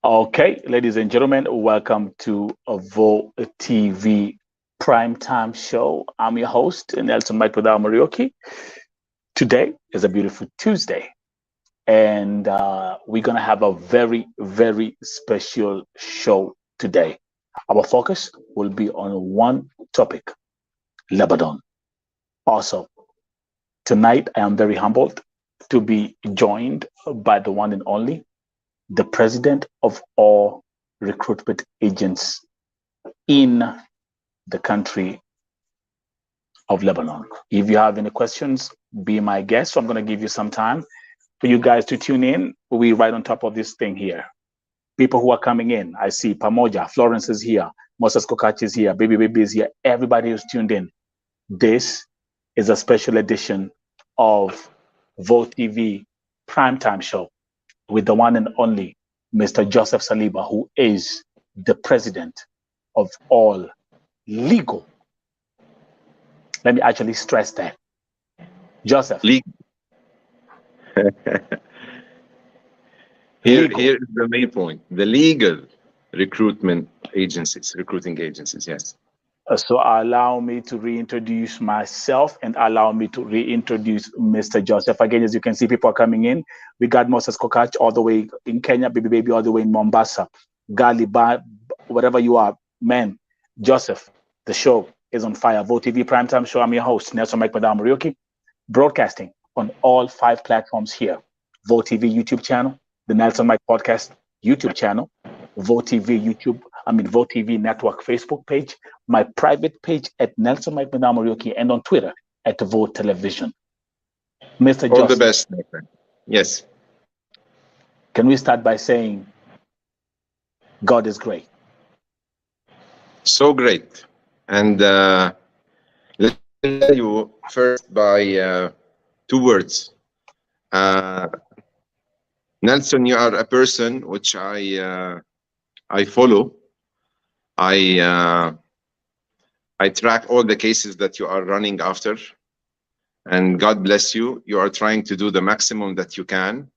Okay, ladies and gentlemen, welcome to a Vo TV primetime show. I'm your host, Nelson Mike Without Marioki. Today is a beautiful Tuesday, and we're going to have a very, very special show today. Our focus will be on one topic, Lebanon. Also, tonight I am very humbled to be joined by the one and only, the president of all recruitment agents in the country of Lebanon. If you have any questions, be my guest. So I'm going to give you some time for you guys to tune in. We're right on top of this thing here. People who are coming in, I see Pamoja, Florence is here, Moses Kokach is here, Baby is here. Everybody who's tuned in. This is a special edition of Vote TV primetime show with the one and only Mr. Joseph Saliba, who is the president of all legal. Let me actually stress that. Joseph. Legal. Here is the main point. The legal recruiting agencies, yes. So allow me to reintroduce myself and allow me to reintroduce Mr. Joseph. Again, as you can see, people are coming in. We got Moses Kokach all the way in Kenya, Baby all the way in Mombasa, Galiba, whatever you are, man. Joseph, the show is on fire. Vote TV primetime show. I'm your host, Nelson Mike Madam Marioki, broadcasting on all 5 platforms here. Vote TV YouTube channel, the Nelson Mike Podcast YouTube channel, Vote TV Network Facebook page, my private page at Nelson Mike Madam Marioki, and on Twitter at Vote Television. Mr. All Joseph, the best, my friend. Yes. Can we start by saying God is great? So great. And let me tell you first by 2 words. Nelson, you are a person which I follow. I track all the cases that you are running after, and God bless you. You are trying to do the maximum that you can.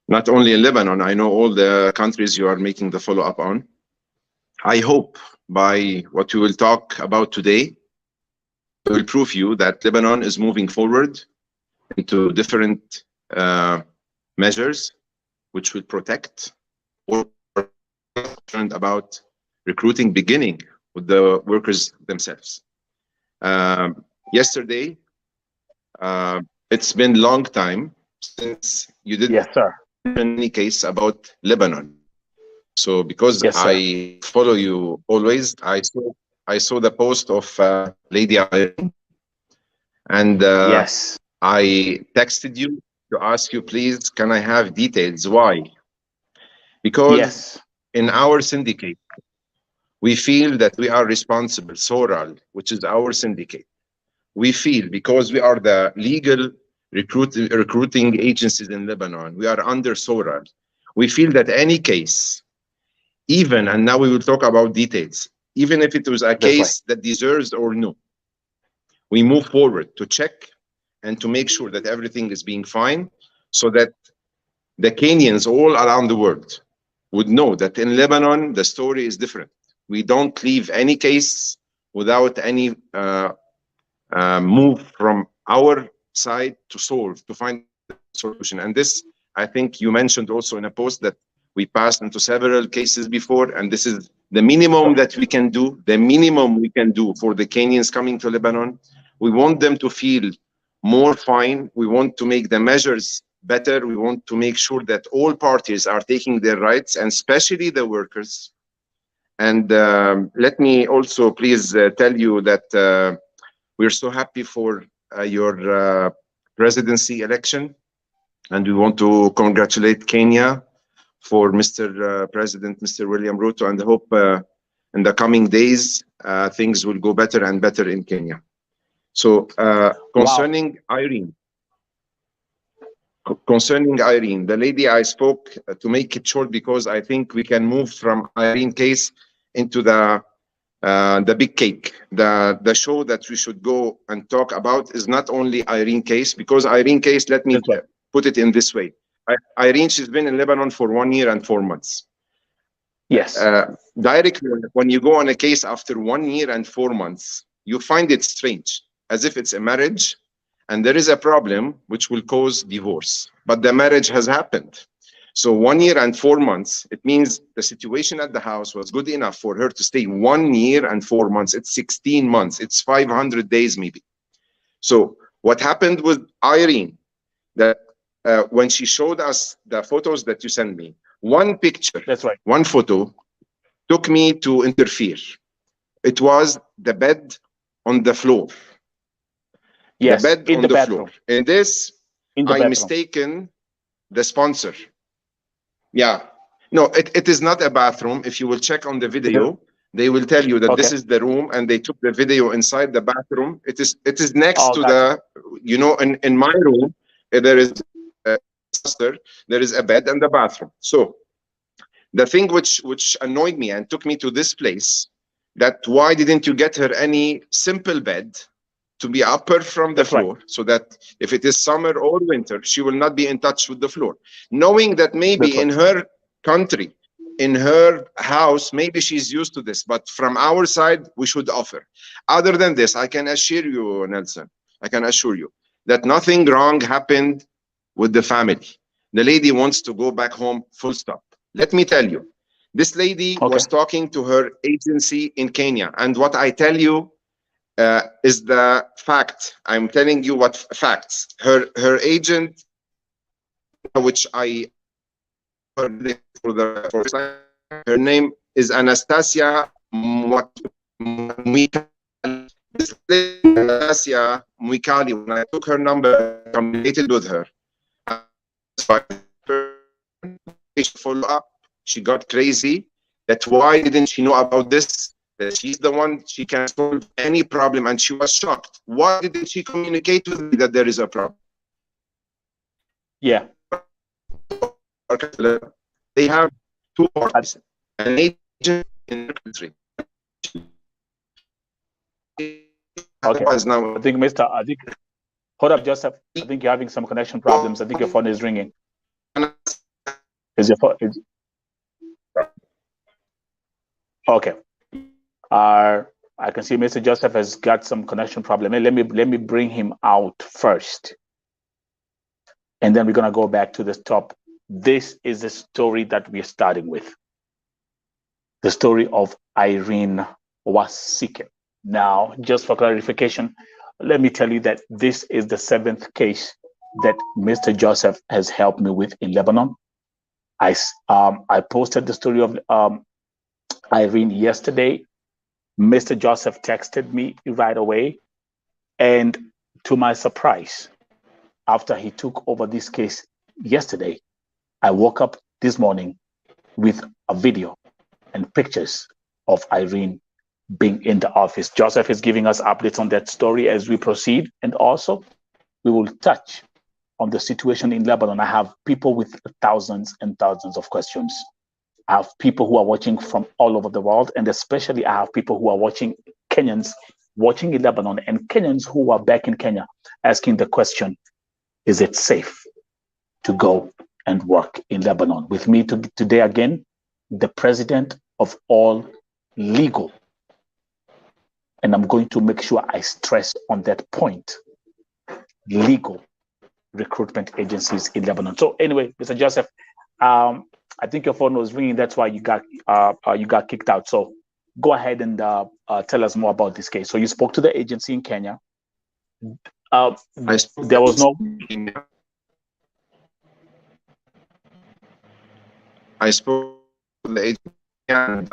Not only in Lebanon, I know all the countries you are making the follow-up on. I hope by what we will talk about today, I will prove you that Lebanon is moving forward into different measures which will protect or concerned about recruiting, beginning with the workers themselves. Yesterday, it's been a long time since you did any case about Lebanon. So because I follow you always, I saw the post of Lady Irene, and I texted you to ask you, please, can I have details? Why? Because in our syndicate, we feel that we are responsible, Soral, which is our syndicate. We feel because we are the legal recruiting agencies in Lebanon, we are under Soral. We feel that any case, even, and now we will talk about details, even if it was a case that deserves or no, we move forward to check and to make sure that everything is being fine, so that the Kenyans all around the world would know that in Lebanon, the story is different. We don't leave any case without any move from our side to solve, to find a solution. And this, I think you mentioned also in a post that we passed into several cases before, and this is the minimum that we can do, the minimum we can do for the Kenyans coming to Lebanon. We want them to feel more fine. We want to make the measures better. We want to make sure that all parties are taking their rights, and especially the workers. And let me also please tell you that we're so happy for your presidency election, and we want to congratulate Kenya for Mr. President, Mr. William Ruto, and hope in the coming days things will go better and better in Kenya. So concerning Irene, the lady I spoke, to make it short, because I think we can move from Irene case into the big cake. The show that we should go and talk about is not only Irene case, because Irene case, let me put it in this way. Irene, she's been in Lebanon for 1 year and 4 months. Yes. Directly, when you go on a case after 1 year and 4 months, you find it strange, as if it's a marriage and there is a problem which will cause divorce. But the marriage has happened. So 1 year and 4 months, it means the situation at the house was good enough for her to stay 1 year and 4 months. It's 16 months. It's 500 days maybe. So what happened with Irene, that when she showed us the photos that you sent me, one picture, that's right, one photo took me to interfere. It was the bed on the floor. Yes, the bed in on the the bathroom. floor. In this, I mistaken the sponsor. Yeah. No, it is not a bathroom. If you will check on the video, they will tell you that this is the room, and they took the video inside the bathroom. It is next to the, you know, in my room, there is a sponsor, there is a bed and the bathroom. So the thing which annoyed me and took me to this place, that why didn't you get her any simple bed to be upper from the floor, so that if it is summer or winter, she will not be in touch with the floor, knowing that maybe in her country, in her house, maybe she's used to this, but from our side, we should offer. Other than this, I can assure you, Nelson, I can assure you that nothing wrong happened with the family. The lady wants to go back home, full stop. Let me tell you, this lady was talking to her agency in Kenya, and what I tell you is the fact. I'm telling you what facts. Her agent, which I heard for the first time, her name is Anastasia Mwikali. Anastasia Mwikali. When I took her number, communicated with her. Follow up. She got crazy. That why didn't she know about this? That she's the one, she can solve any problem, and she was shocked. Why didn't she communicate with me that there is a problem? Yeah. They have two parties, an agent in the country. Okay. Now, I think, hold up, Joseph. I think you're having some connection problems. I think your phone is ringing. Is your phone? Okay. I can see Mr. Joseph has got some connection problem. Let me bring him out first, and then we're gonna go back to the top. This is the story that we're starting with. The story of Irene Wasike. Now, just for clarification, let me tell you that this is the 7th case that Mr. Joseph has helped me with in Lebanon. I posted the story of Irene yesterday. Mr. Joseph texted me right away, and to my surprise, after he took over this case yesterday, I woke up this morning with a video and pictures of Irene being in the office. Joseph is giving us updates on that story as we proceed, and also we will touch on the situation in Lebanon. I have people with thousands and thousands of questions. I have people who are watching from all over the world, and especially I have people who are watching, Kenyans watching in Lebanon, and Kenyans who are back in Kenya asking the question, is it safe to go and work in Lebanon? With me today again, the president of all legal, and I'm going to make sure I stress on that point, legal recruitment agencies in Lebanon. So anyway, Mr. Joseph, I think your phone was ringing. That's why you got kicked out. So go ahead and tell us more about this case. So you spoke to the agency in Kenya. There was no. I spoke to the agency and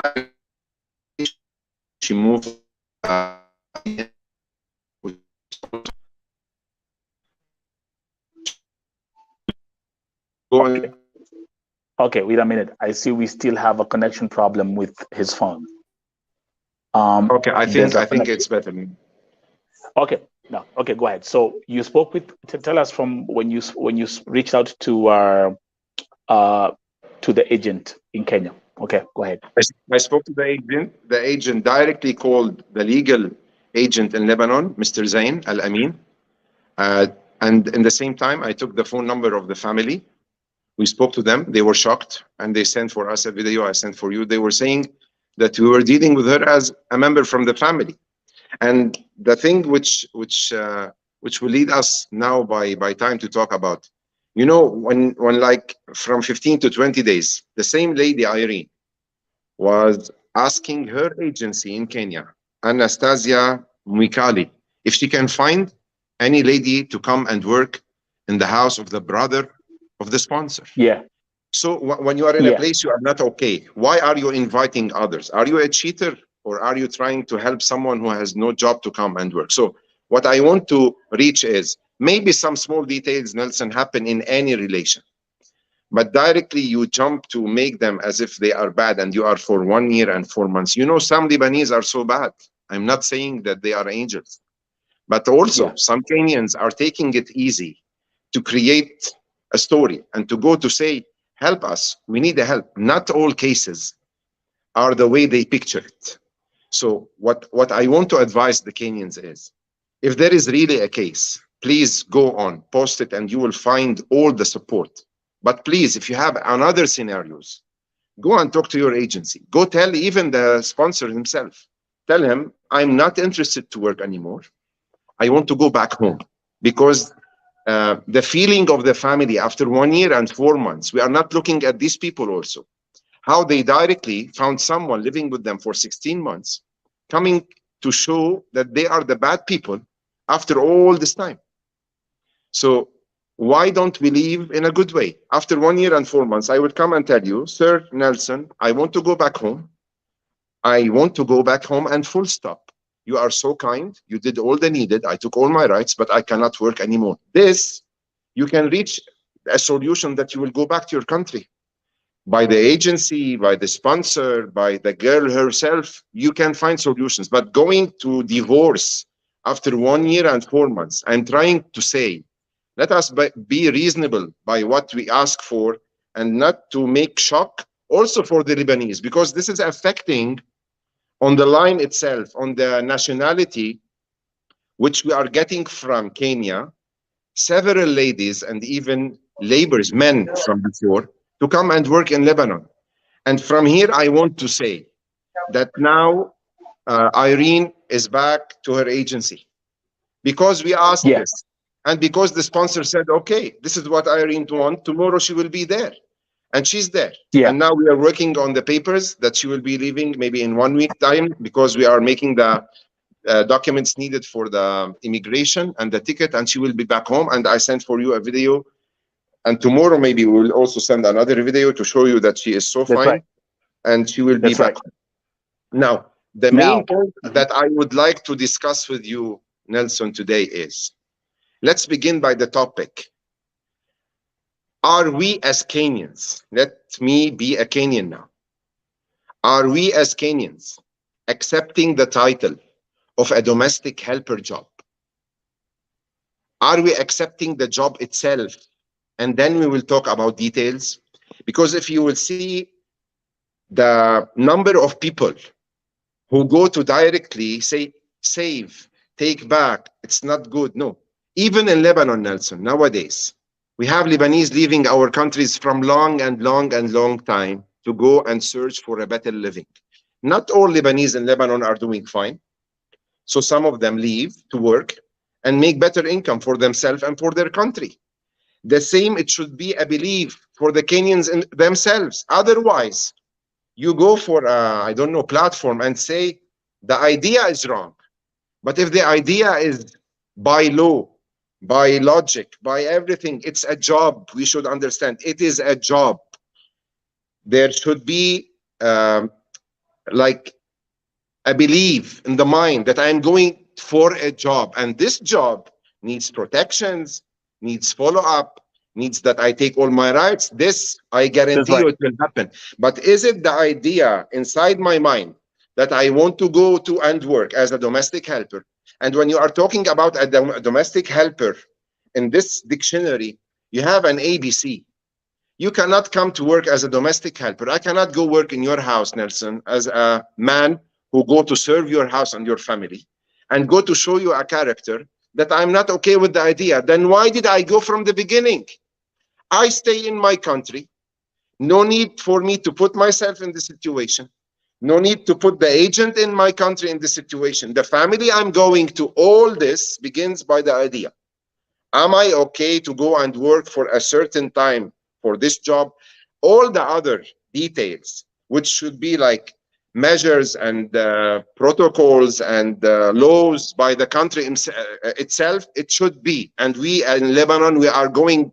she moved. Okay, wait a minute. I see we still have a connection problem with his phone. Okay, I think it's better. Okay, no, okay, go ahead. So you spoke with. Tell us from when you reached out to the agent in Kenya. Okay, go ahead. I spoke to the agent. The agent directly called the legal agent in Lebanon, Mr. Zain Al Amin, and in the same time, I took the phone number of the family. We spoke to them. They were shocked, and they sent for us a video. I sent for you. They were saying that we were dealing with her as a member from the family. And the thing which will lead us now by time to talk about, you know, when like from 15 to 20 days, the same lady Irene was asking her agency in Kenya, Anastasia Mwikali, if she can find any lady to come and work in the house of the brother of the sponsor. Yeah. So when you are in a place you are not okay, why are you inviting others? Are you a cheater, or are you trying to help someone who has no job to come and work? So what I want to reach is, maybe some small details, Nelson, happen in any relation, but directly you jump to make them as if they are bad, and you are for 1 year and 4 months. You know, some Lebanese are so bad. I'm not saying that they are angels, but also some Kenyans are taking it easy to create a story and to go to say, help us, we need the help. Not all cases are the way they picture it. So what I want to advise the Kenyans is, if there is really a case, please go on, post it, and you will find all the support. But please, if you have another scenarios, go and talk to your agency. Go tell even the sponsor himself. Tell him, I'm not interested to work anymore. I want to go back home. Because the feeling of the family after 1 year and 4 months, we are not looking at these people also. How they directly found someone living with them for 16 months, coming to show that they are the bad people after all this time. So why don't we live in a good way? After 1 year and 4 months, I would come and tell you, Sir Nelson, I want to go back home. I want to go back home, and full stop. You are so kind. You did all the needed. I took all my rights, but I cannot work anymore. This, you can reach a solution that you will go back to your country. By the agency, by the sponsor, by the girl herself, you can find solutions. But going to divorce after 1 year and 4 months, I'm trying to say, let us be reasonable by what we ask for, and not to make shock also for the Lebanese, because this is affecting on the line itself, on the nationality, which we are getting from Kenya, several ladies and even laborers, men from before, to come and work in Lebanon. And from here, I want to say that now Irene is back to her agency because we asked this. And because the sponsor said, okay, this is what Irene wants, tomorrow she will be there. And she's there. And now we are working on the papers that she will be leaving maybe in 1 week time, because we are making the documents needed for the immigration and the ticket, and she will be back home. And I sent for you a video. And tomorrow maybe we will also send another video to show you that she is so fine. And she will be back. Now, the main point that I would like to discuss with you, Nelson, today is, let's begin by the topic. Are we as Kenyans, let me be a Kenyan now, are we as Kenyans accepting the title of a domestic helper job? Are we accepting the job itself? And then we will talk about details. Because if you will see the number of people who go to directly say, save, take back, it's not good. No. Even in Lebanon, Nelson, nowadays, we have Lebanese leaving our countries from long time to go and search for a better living. Not all Lebanese in Lebanon are doing fine. So some of them leave to work and make better income for themselves and for their country. The same, it should be, I believe, for the Kenyans in themselves. Otherwise, you go for a, I don't know, platform and say the idea is wrong. But if the idea is by law, by logic, by everything, it's a job. We should understand it is a job. There should be like a belief in the mind that I'm going for a job, and this job needs protections, needs follow-up, needs that I take all my rights. This, I guarantee you, it will happen. But is it the idea inside my mind that I want to go to and work as a domestic helper? And when you are talking about a domestic helper, in this dictionary, you have an ABC. You cannot come to work as a domestic helper. I cannot go work in your house, Nelson, as a man who go to serve your house and your family, and go to show you a character that I'm not okay with the idea. Then why did I go from the beginning? I stay in my country. No need for me to put myself in the situation. No need to put the agent in my country in the situation. The family I'm going to, all this begins by the idea. Am I okay to go and work for a certain time for this job? All the other details, which should be like measures and protocols and laws by the country itself, it should be. And we in Lebanon, we are going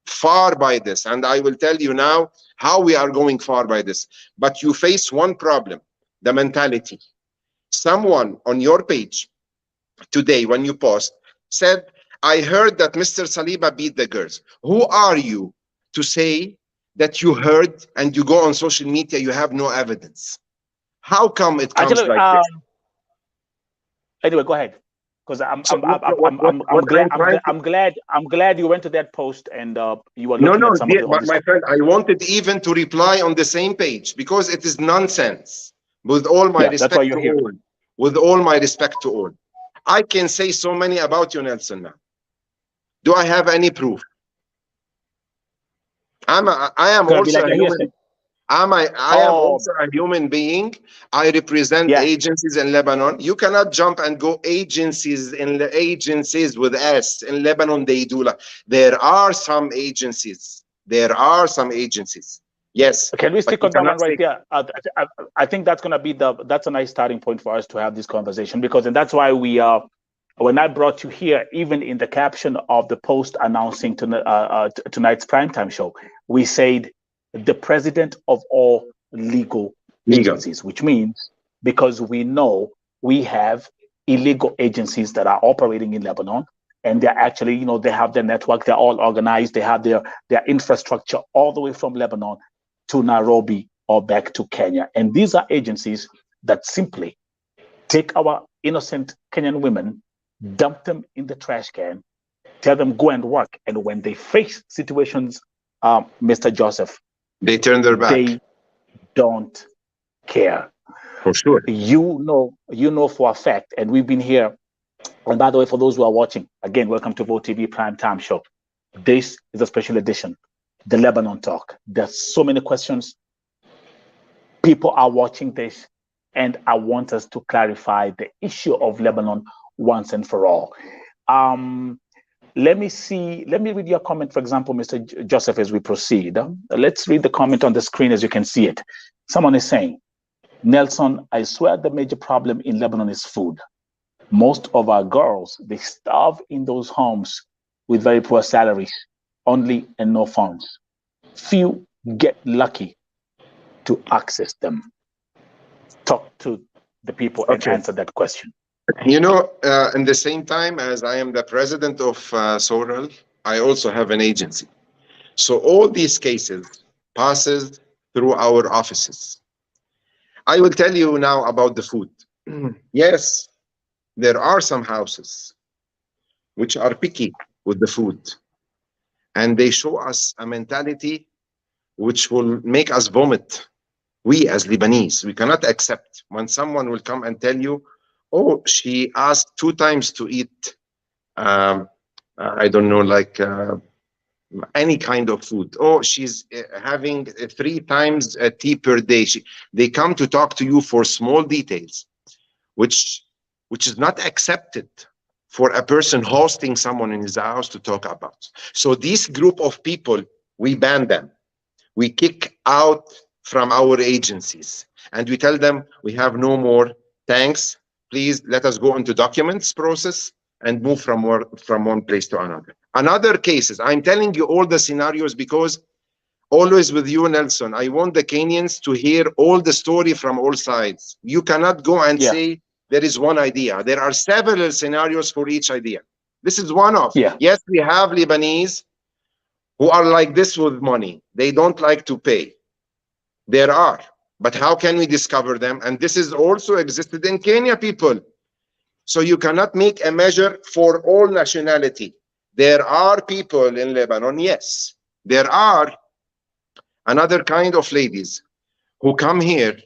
far by this. And I will tell you now how we are going far by this. But you face one problem, the mentality. Someone on your page today, when you post, said, I heard that Mr. Saliba beat the girls. Who are you to say that you heard and you go on social media, you have no evidence? How come it comes actually, like this? Anyway, go ahead. Because I'm glad you went to that post and you were looking at some of the. My friend, I wanted even to reply on the same page because it is nonsense. With all my respect to all, with all my respect to all, I can say so many about you, Nelson. Now, do I have any proof? I am also a human. I am also a human being. I represent agencies in Lebanon. You cannot jump and go agencies in the agencies with S in Lebanon. They do. There are some agencies. There are some agencies. Yes. Can we stick on that one right there? I think that's going to be that's a nice starting point for us to have this conversation, because and that's why we when I brought you here, even in the caption of the post announcing tonight's primetime show, we said the president of all legal agencies, which means because we know we have illegal agencies that are operating in Lebanon, and they're actually, they have their network, they're all organized, they have their infrastructure all the way from Lebanon to Nairobi or back to Kenya. And these are agencies that simply take our innocent Kenyan women, dump them in the trash can, tell them go and work. And when they face situations, Mr. Joseph, they turn their back. They don't care. For sure. You know for a fact, and we've been here. And by the way, for those who are watching, again, welcome to Vote TV Primetime Show. This is a special edition, the Lebanon Talk. There's so many questions. People are watching this, and I want us to clarify the issue of Lebanon once and for all. Let me read your comment, for example, Mr. Joseph, as we proceed. Let's read the comment on the screen as you can see it. Someone is saying, Nelson, I swear the major problem in Lebanon is food. Most of our girls, they starve in those homes with very poor salaries, only and no funds. Few get lucky to access them. Talk to the people and answer that question. In the same time as I am the president of Soral, I also have an agency. So all these cases passes through our offices. I will tell you now about the food. Yes, there are some houses which are picky with the food, and they show us a mentality which will make us vomit. We as Lebanese, we cannot accept when someone will come and tell you, oh, she asked 2 times to eat, I don't know, like any kind of food. Oh, she's having 3 times a tea per day. They come to talk to you for small details, which is not accepted for a person hosting someone in his house to talk about. So this group of people, we ban them. We kick out from our agencies, and we tell them we have no more. Thanks. Please let us go into documents process and move from one place to another. Another cases, I'm telling you all the scenarios because always with you, Nelson, I want the Kenyans to hear all the story from all sides. You cannot go and say there is one idea. There are several scenarios for each idea. This is one of. Yes, we have Lebanese who are like this with money. They don't like to pay. There are. But how can we discover them? And this is also existed in Kenya, people. So you cannot make a measure for all nationality. There are people in Lebanon, yes. There are another kind of ladies who come here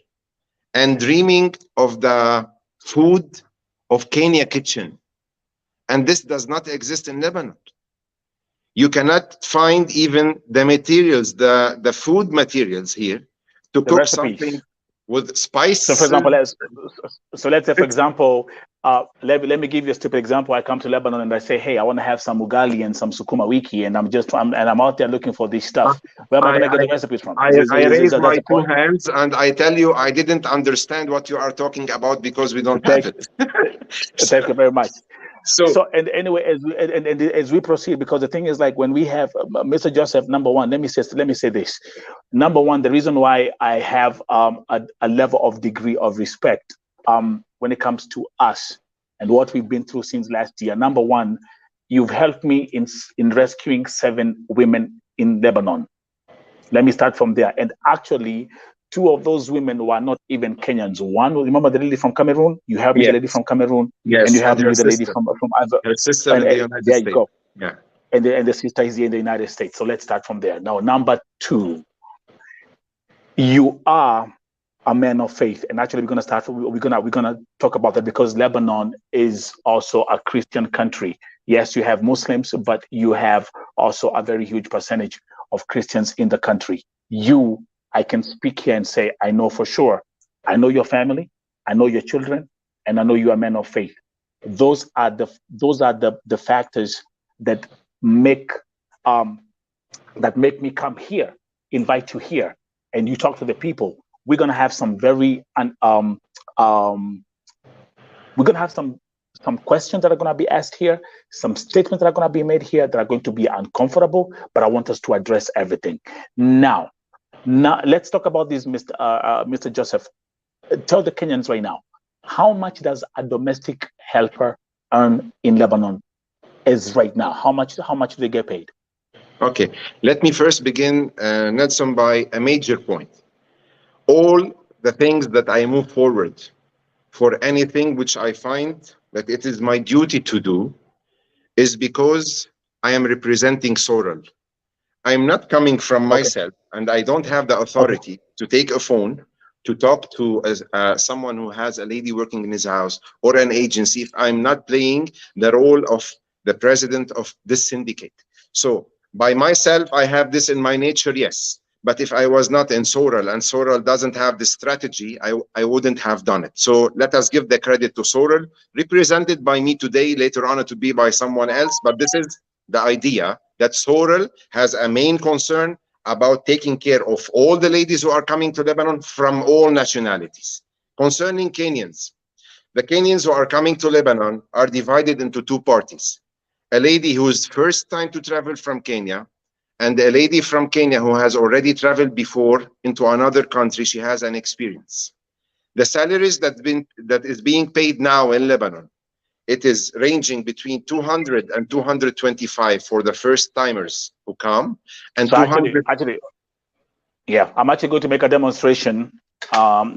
and dreaming of the food of Kenya kitchen. And this does not exist in Lebanon. You cannot find even the materials, the food materials here to cook something with spice. So, for example, let's say, for example, let me give you a stupid example. I come to Lebanon and I say, hey, I want to have some ugali and some sukuma wiki, and I'm out there looking for this stuff. Where am I going to get the recipes from? I raise my two hands and I tell you, I didn't understand what you are talking about because we don't have it. Thank you very much. So and anyway, as we proceed, because the thing is, like, when we have Mr. Joseph, number one, let me say this. Number one, the reason why I have a level of degree of respect when it comes to us and what we've been through since last year. Number one, you've helped me in rescuing 7 women in Lebanon. Let me start from there. And actually, 2 of those women were not even Kenyans. One, remember the lady from Cameroon? You helped me, the lady from Cameroon. Yes. And you helped me with the lady from other. Her sister in the United States. There you go. Yeah. And the sister is here in the United States. So let's start from there. Now, number 2, you are a man of faith. And actually, we're gonna talk about that, because Lebanon is also a Christian country. Yes, you have Muslims, but you have also a very huge percentage of Christians in the country. I can speak here and say, I know for sure. I know your family, I know your children, and I know you are men of faith. Those are the factors that make me come here, invite you here, and you talk to the people. We're gonna have some very we're gonna have some questions that are gonna be asked here, some statements that are gonna be made here that are going to be uncomfortable, but I want us to address everything. Now let's talk about this, Mr. Joseph. Tell the Kenyans right now, how much does a domestic helper earn in Lebanon as right now? How much do they get paid? Okay, let me first begin, Nelson, by a major point. All the things that I move forward for anything which I find that it is my duty to do is because I am representing Sorrel. I'm not coming from myself, and I don't have the authority to take a phone to talk to someone who has a lady working in his house or an agency if I'm not playing the role of the president of this syndicate. So by myself, I have this in my nature, yes. But if I was not in Sorrel and Sorrel doesn't have this strategy, I wouldn't have done it. So let us give the credit to Sorrel, represented by me today, later on it to be by someone else. But this is the idea that Sorrel has a main concern about taking care of all the ladies who are coming to Lebanon from all nationalities. Concerning Kenyans, the Kenyans who are coming to Lebanon are divided into 2 parties. A lady who's first time to travel from Kenya, and a lady from Kenya who has already traveled before into another country. She has an experience. The salaries that is being paid now in Lebanon, it is ranging between 200 and 225 for the first timers who come, and so actually, yeah, I'm actually going to make a demonstration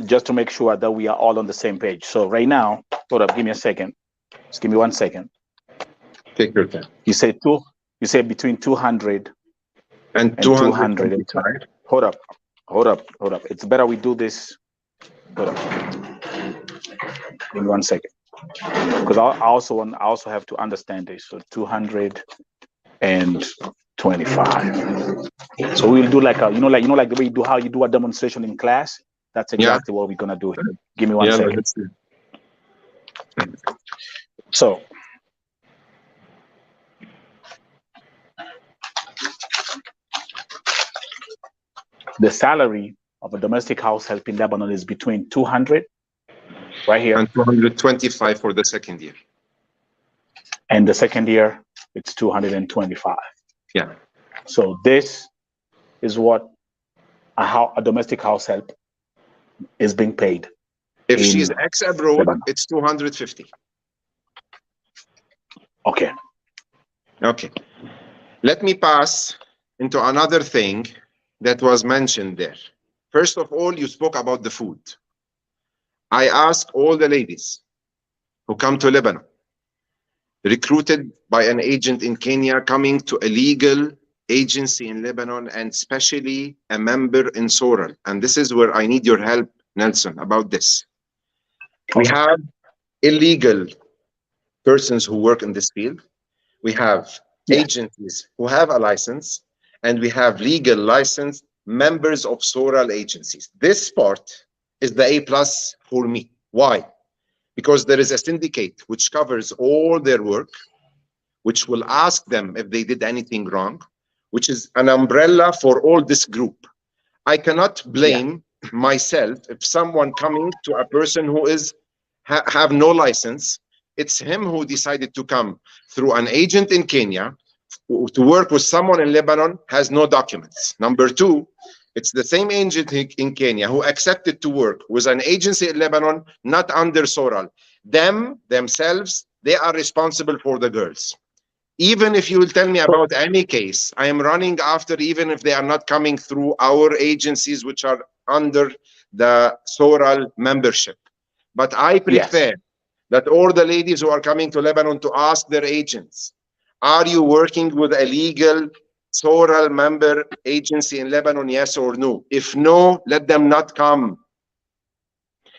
just to make sure that we are all on the same page. So right now, hold up, give me a second. Just give me 1 second. Take your time. You say between 200 and 225. Hold up. It's better we do this. Hold up. Give me 1 second, because I also have to understand this. So 225. So we'll do like like the way how you do a demonstration in class. That's exactly what we're gonna do here. Give me 1 second. So the salary of a domestic house help in Lebanon is between 200, right here, and 225 for the second year. And the second year, it's 225. Yeah. So this is what a domestic house help is being paid. If she's ex-abroad, it's 250. Okay. Okay. Let me pass into another thing that was mentioned there. First of all, you spoke about the food. I ask all the ladies who come to Lebanon, recruited by an agent in Kenya, coming to a legal agency in Lebanon, and especially a member in Sorrel. And this is where I need your help, Nelson, about this. We have illegal persons who work in this field. We have agencies who have a license, and we have legal licensed members of SORAL agencies. This part is the A plus for me. Why? Because there is a syndicate which covers all their work, which will ask them if they did anything wrong, which is an umbrella for all this group. I cannot blame myself if someone coming to a person who is have no license. It's him who decided to come through an agent in Kenya to work with someone in Lebanon, has no documents. Number two, it's the same agent in Kenya who accepted to work with an agency in Lebanon, not under SORAL. Themselves, they are responsible for the girls. Even if you will tell me about any case, I am running after, even if they are not coming through our agencies, which are under the SORAL membership. But I prefer that all the ladies who are coming to Lebanon to ask their agents, are you working with a legal SORAL member agency in Lebanon, yes or no? If no, let them not come.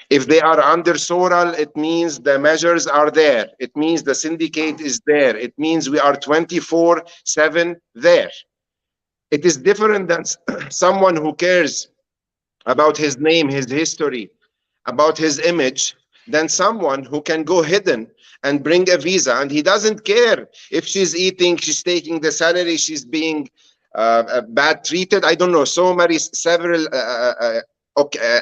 If they are under SORAL, it means the measures are there. It means the syndicate is there. It means we are 24/7 there. It is different than someone who cares about his name, his history, about his image, than someone who can go hidden and bring a visa, and he doesn't care if she's eating, she's taking the salary, she's being bad treated. I don't know, several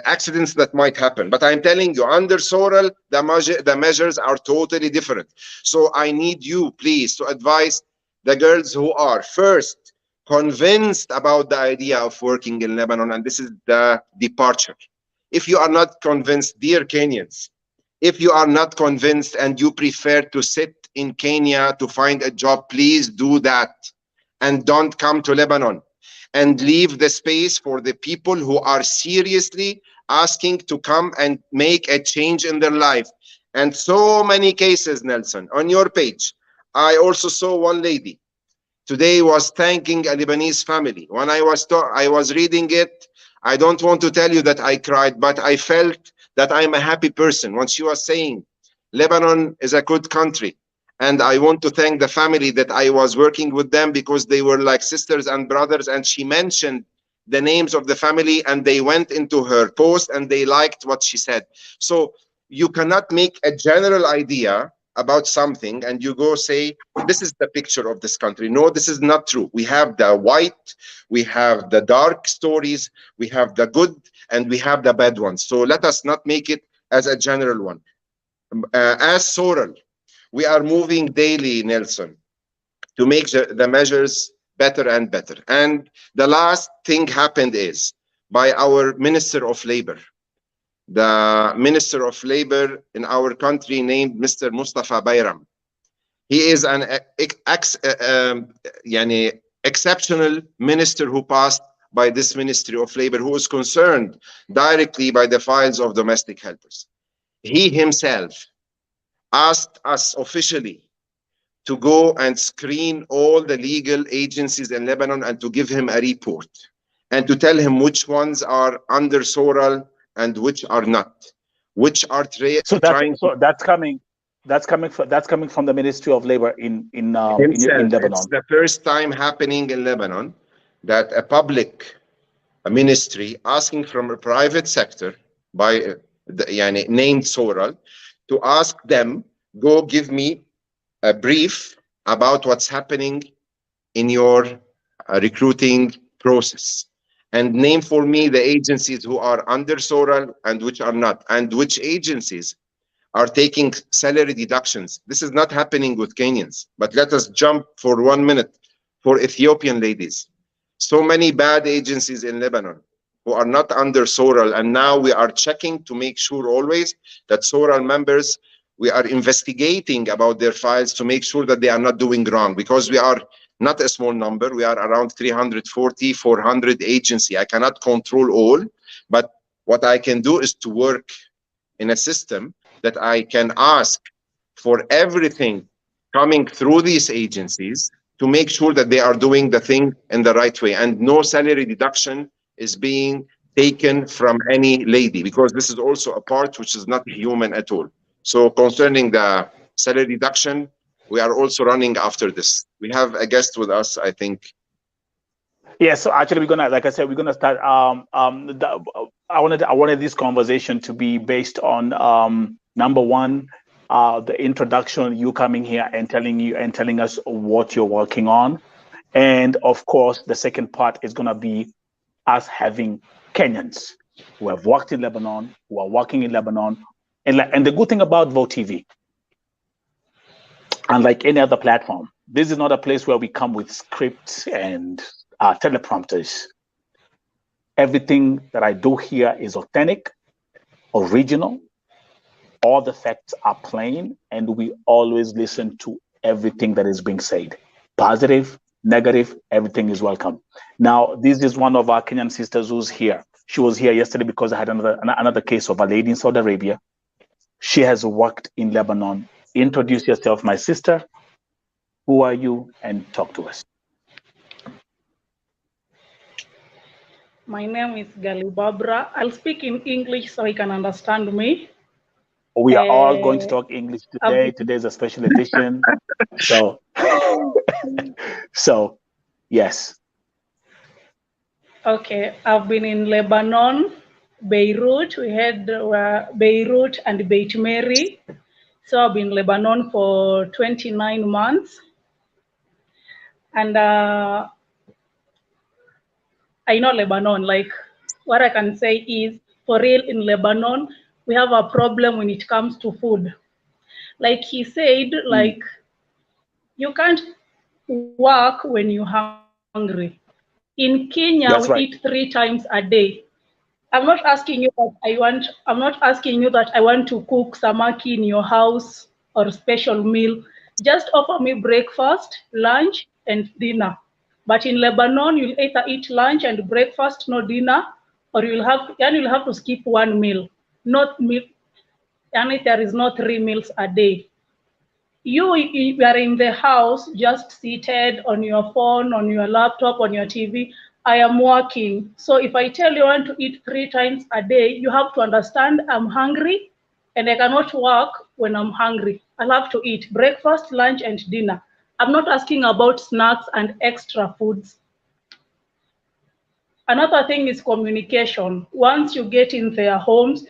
accidents that might happen. But I'm telling you, under SORAL, the measures are totally different. So I need you, please, to advise the girls who are first convinced about the idea of working in Lebanon, and this is the departure. If you are not convinced, dear Kenyans, if you are not convinced and you prefer to sit in Kenya to find a job, please do that and don't come to Lebanon, and leave the space for the people who are seriously asking to come and make a change in their life. And so many cases, Nelson, on your page. I also saw one lady today was thanking a Lebanese family. When I was reading it, I don't want to tell you that I cried, but I felt that I'm a happy person when she was saying, Lebanon is a good country. And I want to thank the family that I was working with them, because they were like sisters and brothers. And she mentioned the names of the family, and they went into her post and they liked what she said. So you cannot make a general idea about something and you go say, this is the picture of this country. No, this is not true. We have the white, we have the dark stories, we have the good, and we have the bad ones. So let us not make it as a general one. As SORAL, we are moving daily, Nelson, to make the measures better and better. And the last thing happened is by our Minister of Labor. The Minister of Labor in our country named Mr. Mustafa Bayram. He is an exceptional minister who passed by this Ministry of Labor, who is concerned directly by the files of domestic helpers. He himself asked us officially to go and screen all the legal agencies in Lebanon and to give him a report and to tell him which ones are under SORAL and which are not, which are that's coming from the Ministry of Labor in Lebanon. It's the first time happening in Lebanon that a ministry asking from a private sector by named SORAL to ask them, go give me a brief about what's happening in your recruiting process, and name for me the agencies who are under SORAL and which are not, and which agencies are taking salary deductions. This is not happening with Kenyans, but let us jump for 1 minute for Ethiopian ladies. So many bad agencies in Lebanon who are not under SORAL, and now we are checking to make sure always that SORAL members, we are investigating about their files to make sure that they are not doing wrong, because we are not a small number. We are around 340, 400 agency. I cannot control all, but what I can do is to work in a system that I can ask for everything coming through these agencies to make sure that they are doing the thing in the right way, and no salary deduction is being taken from any lady, because this is also a part which is not human at all. So concerning the salary deduction, we are also running after this. We have a guest with us, I think. Yeah, so actually we're gonna, like I said, we're gonna start. I wanted this conversation to be based on number one, the introduction, you coming here and telling us what you're working on, and of course the second part is gonna be us having Kenyans who have worked in Lebanon, who are working in Lebanon, and the good thing about Vote TV, unlike any other platform, this is not a place where we come with scripts and teleprompters. Everything that I do here is authentic, original. All the facts are plain, and we always listen to everything that is being said. Positive, negative, everything is welcome. Now, this is one of our Kenyan sisters who's here. She was here yesterday because I had another case of a lady in Saudi Arabia. She has worked in Lebanon. Introduce yourself, my sister. Who are you? And talk to us. My name is Gali Babra. I'll speak in English so he can understand me. We are all going to talk English today. Today's a special edition. So, yes. Okay, I've been in Lebanon, Beirut. We had Beirut and Beit Mary. So I've been in Lebanon for 29 months. And I know Lebanon, like what I can say is, for real in Lebanon, we have a problem when it comes to food. Like he said, like you can't work when you're hungry. In Kenya, we eat 3 times a day. I'm not asking you that I'm not asking you that I want to cook samaki in your house or special meal. Just offer me breakfast, lunch, and dinner. But in Lebanon, you'll either eat lunch and breakfast, no dinner, or you'll have to skip one meal. Not meal, and there is no 3 meals a day. You are in the house, just seated on your phone, on your laptop, on your TV. I am working. So if I tell you I want to eat 3 times a day, you have to understand I'm hungry and I cannot work when I'm hungry. I'll have to eat breakfast, lunch, and dinner. I'm not asking about snacks and extra foods. Another thing is communication. Once you get in their homes,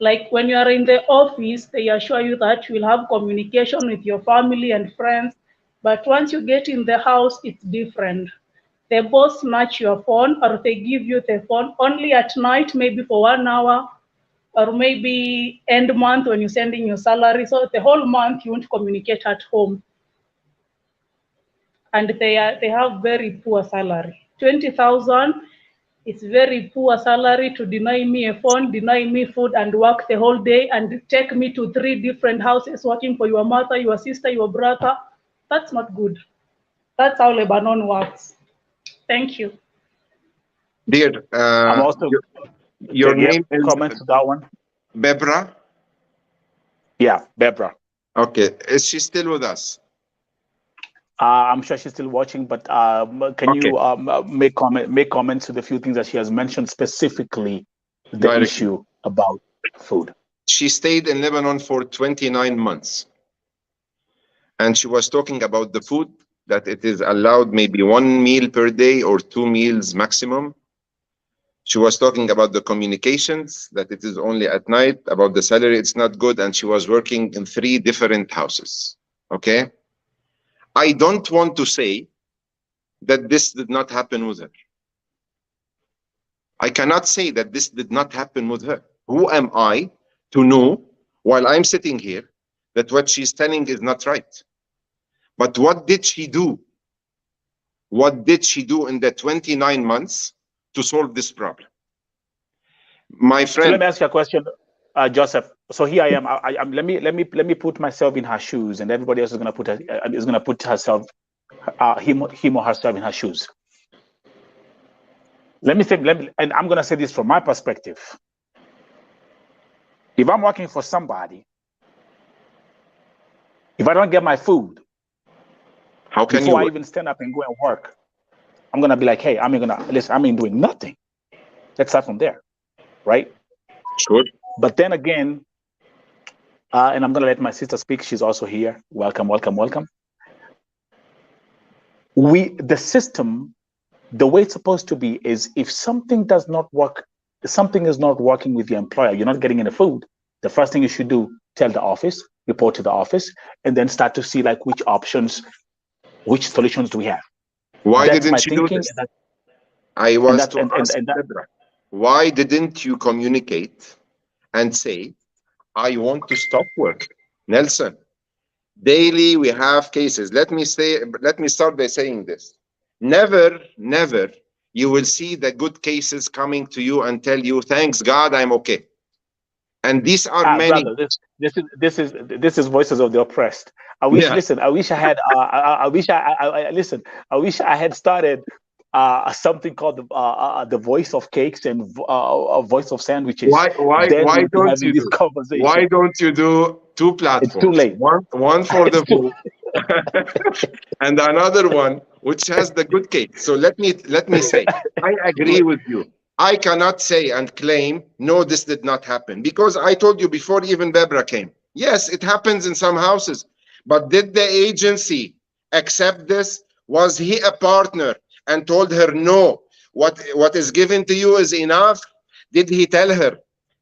like when you are in the office, they assure you that you will have communication with your family and friends. But once you get in the house, it's different. They both snatch your phone or they give you the phone only at night, maybe for 1 hour, or maybe end month when you're sending your salary. So the whole month you won't communicate at home. And they have very poor salary. 20,000. It's very poor salary to deny me a phone, deny me food, and work the whole day and take me to 3 different houses working for your mother, your sister, your brother. That's not good. That's how Lebanon works. Thank you. Dear, I'm also your name is comment to that one. Bebra? Yeah, Bebra. Okay. Is she still with us? I'm sure she's still watching, but can you make comments to the few things that she has mentioned, specifically the issue about food? She stayed in Lebanon for 29 months. And she was talking about the food, that it is allowed maybe 1 meal per day or 2 meals maximum. She was talking about the communications, that it is only at night, about the salary, it's not good. And she was working in 3 different houses. Okay. I don't want to say that this did not happen with her. I cannot say that this did not happen with her. Who am I to know, while I'm sitting here, that what she's telling is not right? But what did she do? What did she do in the 29 months to solve this problem? My friend. So let me ask you a question, Joseph. So here I am. Let me put myself in her shoes, and everybody else is going to put herself, him or herself in her shoes. And I'm going to say this from my perspective. If I'm working for somebody, if I don't get my food, how can before I even stand up and go and work, I'm going to be like, hey, I ain't doing nothing. Let's start from there, right? Sure. But then again, and I'm going to let my sister speak. She's also here. Welcome, welcome, welcome. the system, the way it's supposed to be is if something does not work, something is not working with your employer, you're not getting any food, the first thing you should do, tell the office, report to the office, and then start to see like which options, which solutions do we have. Why That's my didn't you do thinking. this? I was to ask Deborah, why didn't you communicate and say, I want to stop work? Nelson, daily we have cases. Let me start by saying this. Never, never you will see the good cases coming to you and tell you, thanks God, I'm okay. And these are many. Brother, this is voices of the oppressed. I wish. Listen, I wish I had. I wish I listen. I wish I had started something called the voice of cakes and a voice of sandwiches. Why don't you do? Conversation. Why don't you do two platforms? It's too late. One for the vote, and another one which has the good cake. So let me say, I agree with you. I cannot say and claim, no, this did not happen, because I told you before even Bebra came. Yes, it happens in some houses, but did the agency accept this? Was he a partner and told her, no, what is given to you is enough? Did he tell her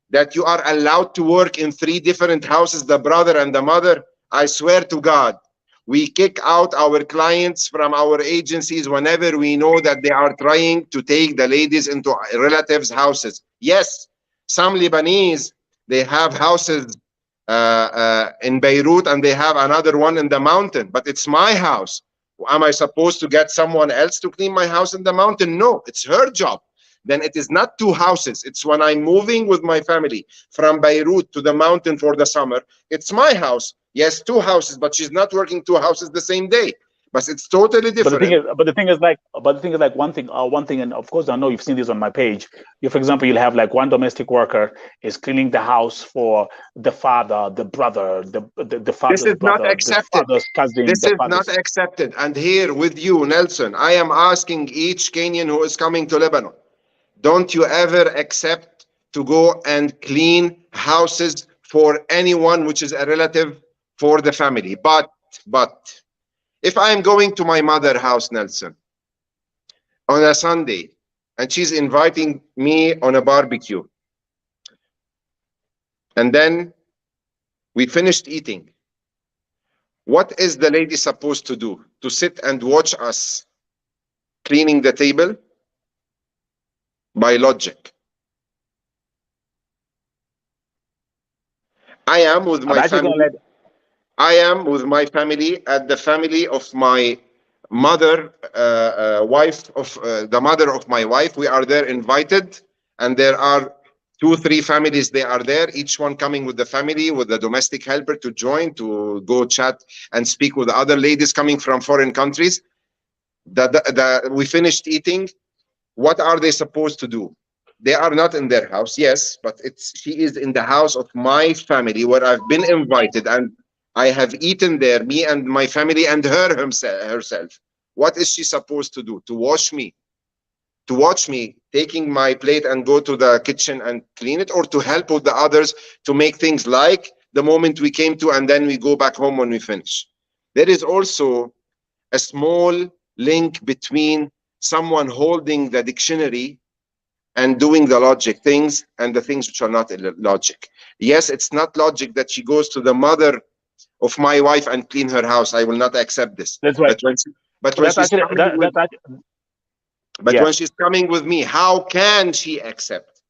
that you are allowed to work in 3 different houses, the brother and the mother? I swear to God, we kick out our clients from our agencies whenever we know that they are trying to take the ladies into relatives' houses. Yes, some Lebanese, they have houses in Beirut and they have another one in the mountain, but it's my house. Am I supposed to get someone else to clean my house in the mountain? No, it's her job. Then it is not 2 houses. It's when I'm moving with my family from Beirut to the mountain for the summer, it's my house. Yes, 2 houses, but she's not working 2 houses the same day. But it's totally different. But the thing is like one thing, and of course I know you've seen this on my page. For example, you'll have like one domestic worker is cleaning the house for the father, the brother, the father's This is brother, not accepted. the father's cousin. This is not accepted. And here with you, Nelson, I am asking each Kenyan who is coming to Lebanon, don't you ever accept to go and clean houses for anyone which is a relative for the family. But if I am going to my mother's house, Nelson, on a Sunday, and she's inviting me on a barbecue, and then we finished eating, what is the lady supposed to do? To sit and watch us cleaning the table? By logic. I am with my family. I am with my family at the family of my mother, wife of the mother of my wife. We are there invited, and there are 2-3 families. They are there, each one coming with the family, with the domestic helper to join, to go chat and speak with other ladies coming from foreign countries. We finished eating. What are they supposed to do? They are not in their house, yes, but she is in the house of my family where I've been invited and I have eaten there, me and my family and her herself. What is she supposed to do? To watch me? To watch me taking my plate and go to the kitchen and clean it, or to help with the others to make things like the moment we came to, and then we go back home when we finish? There is also a small link between someone holding the dictionary and doing the logic things and the things which are not logic. Yes, it's not logic that she goes to the mother of my wife and clean her house. I will not accept this. That's right. But when she's coming with me, how can she accept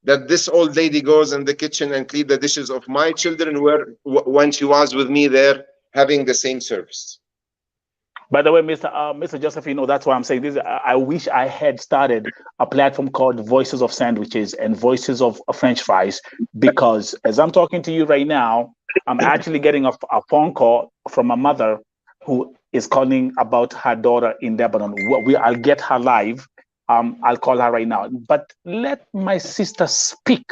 that this old lady goes in the kitchen and clean the dishes of my children when she was with me there having the same service? By the way, Mr. Joseph, that's why I'm saying this. I wish I had started a platform called Voices of Sandwiches and Voices of French Fries, because as I'm talking to you right now, I'm actually getting a phone call from a mother who is calling about her daughter in Lebanon. I'll get her live. I'll call her right now. But let my sister speak,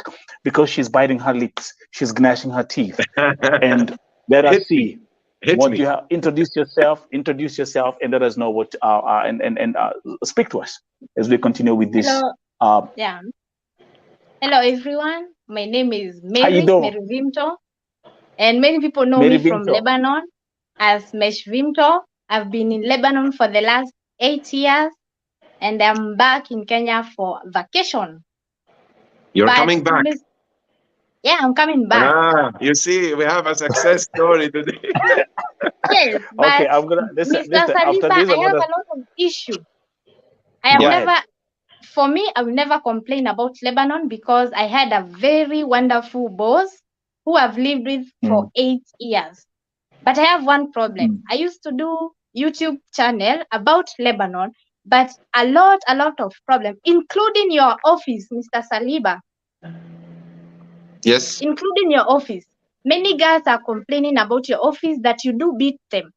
because she's biting her lips. She's gnashing her teeth. And let us see. You have introduce yourself, and let us know what and speak to us as we continue with this. Hello. Hello everyone. My name is Mary Vimto, and many people know me from Lebanon as Mesh Vimto. I've been in Lebanon for the last 8 years, and I'm back in Kenya for vacation. You're coming back? Yeah, I'm coming back. Ah, you see, we have a success story today. Yes, but okay, I'm gonna Mr. Saliba, I have a lot of issue. I have never, for me, I will never complain about Lebanon because I had a very wonderful boss who I've lived with for 8 years. But I have one problem. I used to do YouTube channel about Lebanon, but a lot of problem, including your office, Mr. Saliba. Yes. Including your office. Many guys are complaining about your office that you do beat them.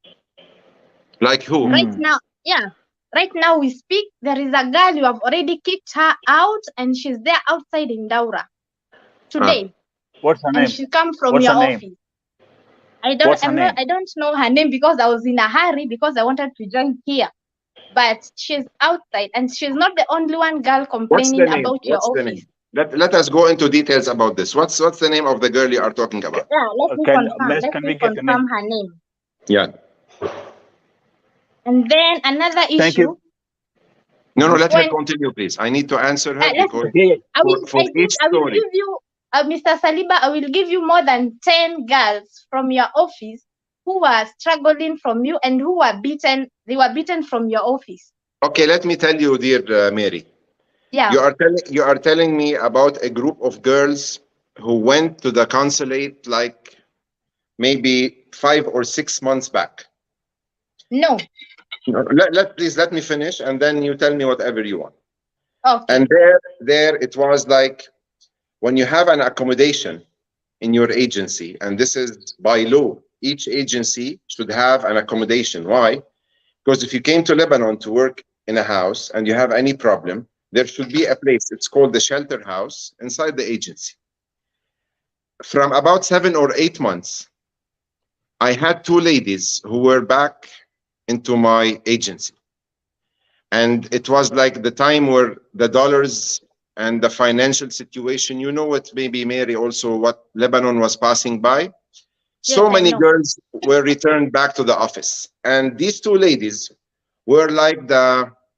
Like who? Right now, yeah. Right now we speak, there is a girl, you have already kicked her out and she's there outside in Daura today. What's her name? And she come from your office. I don't know her name because I was in a hurry because I wanted to join here. But she's outside and she's not the only one girl complaining about your office. Let us go into details about this. What's the name of the girl you are talking about? Yeah, let me confirm her name. Yeah. And then another issue. No, let her continue, please. I need to answer her because I will give you, Mr. Saliba, I will give you more than 10 girls from your office who were struggling from you and who were beaten. They were beaten from your office. Okay, let me tell you, dear Mary. Yeah. You are telling me about a group of girls who went to the consulate like maybe 5 or 6 months back. No. Please let me finish, and then you tell me whatever you want. Okay. And there it was like when you have an accommodation in your agency, and this is by law, each agency should have an accommodation. Why? Because if you came to Lebanon to work in a house and you have any problem, there should be a place. It's called the shelter house inside the agency. From about 7 or 8 months, I had 2 ladies who were back into my agency. And it was like the time where the dollars and the financial situation, you know what, maybe Mary, also what Lebanon was passing by. Yes, so many girls were returned back to the office. And these 2 ladies were like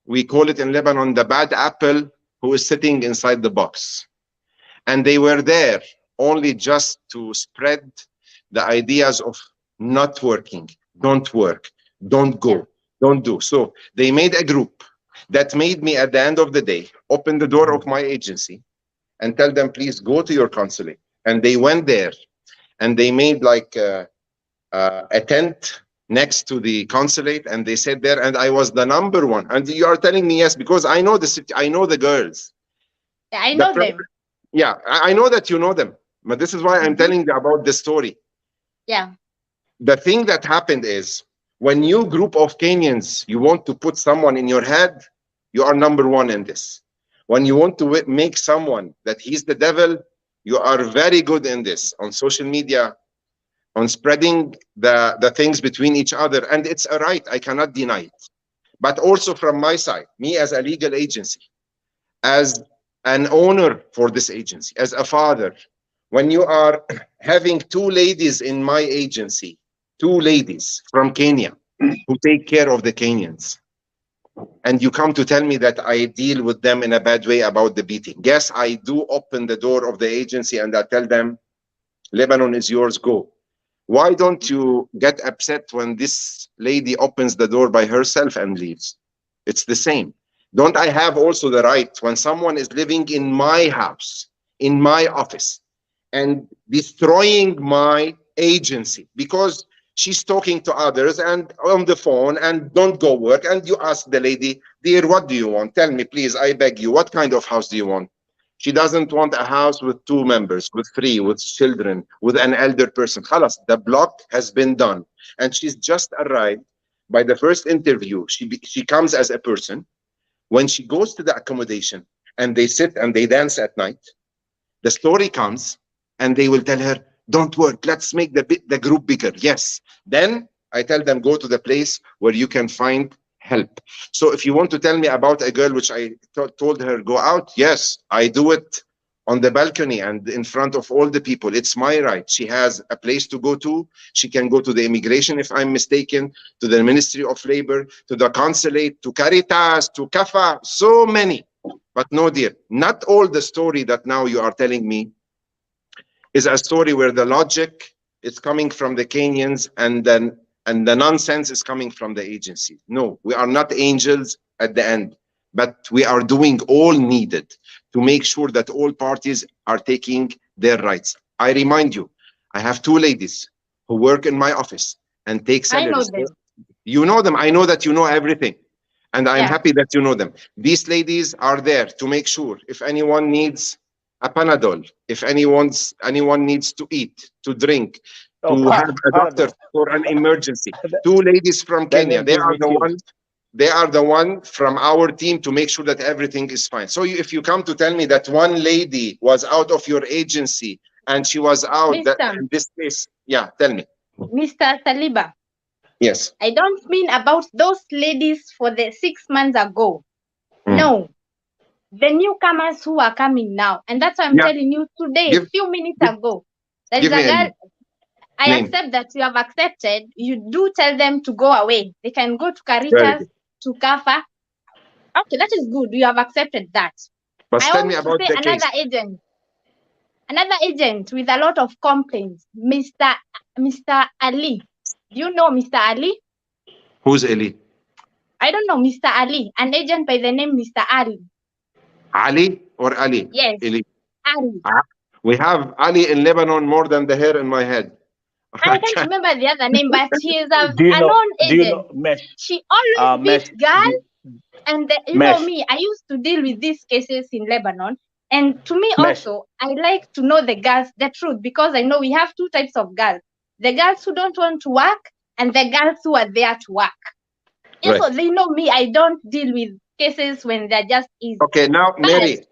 we call it in Lebanon, the bad apple who is sitting inside the box. And they were there only just to spread the ideas of not working, don't work, don't go, don't do. So they made a group that made me, at the end of the day, open the door of my agency and tell them, please go to your consulate. And they went there and they made like a tent next to the consulate, and they sat there, and I was the number 1. And you are telling me yes, because I know I know the girls. I know them. Yeah, I know that you know them, but this is why I'm telling you about this story. Yeah. The thing that happened is, when you group of Kenyans, you want to put someone in your head, you are number 1 in this. When you want to make someone that he's the devil, you are very good in this on social media, on spreading the things between each other. And it's a right, I cannot deny it. But also from my side, me as a legal agency, as an owner for this agency, as a father, when you are having 2 ladies in my agency, 2 ladies from Kenya who take care of the Kenyans, and you come to tell me that I deal with them in a bad way about the beating. Yes, I do open the door of the agency and I tell them, Lebanon is yours, go. Why don't you get upset when this lady opens the door by herself and leaves? It's the same. Don't I have also the right, when someone is living in my house, in my office, and destroying my agency because she's talking to others and on the phone and don't go work, and you ask the lady, dear, what do you want? Tell me, please, I beg you, what kind of house do you want? She doesn't want a house with 2 members, with 3, with children, with an elder person. Khalas, the block has been done. And she's just arrived. By the first interview, she comes as a person. When she goes to the accommodation and they sit and they dance at night, the story comes and they will tell her, don't work, let's make the group bigger. Yes. Then I tell them, go to the place where you can find help. So if you want to tell me about a girl which I told her go out, yes, I do it on the balcony and in front of all the people. It's my right. She has a place to go to. She can go to the immigration, if I'm mistaken, to the Ministry of Labor, to the consulate, to Caritas, to CAFA, so many. But no, dear, not all the story that now you are telling me is a story where the logic is coming from the Kenyans and the nonsense is coming from the agency. No, we are not angels at the end, but we are doing all needed to make sure that all parties are taking their rights. I remind you, I have two ladies who work in my office and take salaries. I know them. You know them. I know that you know everything. And I'm happy that you know them. These ladies are there to make sure if anyone needs a Panadol, if anyone needs to eat, to drink, to have a doctor for an emergency. Two ladies from Kenya. They are the one from our team to make sure that everything is fine. So if you come to tell me that one lady was out of your agency and she was out in this case, yeah, tell me. Mr. Saliba. Yes. I don't mean about those ladies for the 6 months ago. No. The newcomers who are coming now. And that's why I'm telling you today, a few minutes ago. There is a girl. I accept that you have accepted. You do tell them to go away. They can go to Caritas, to CAFA. Okay, that is good. You have accepted that. But tell me about the another case. Another agent with a lot of complaints, Mr. Ali. Do you know Mr. Ali? Who's Ali? I don't know, Mr. Ali. An agent by the name Mr. Ali. Ali or Ali? Yes. Ali. Ali. We have Ali in Lebanon more than the hair in my head. I can't remember the other name, but he is a known agent. Do you know Mesh? She always beats girls. And you know me, I used to deal with these cases in Lebanon. And to me also, I like to know the girls, the truth, because I know we have two types of girls. The girls who don't want to work and the girls who are there to work. Right. So they know me, I don't deal with cases when they're just easy. Okay, now, Mary,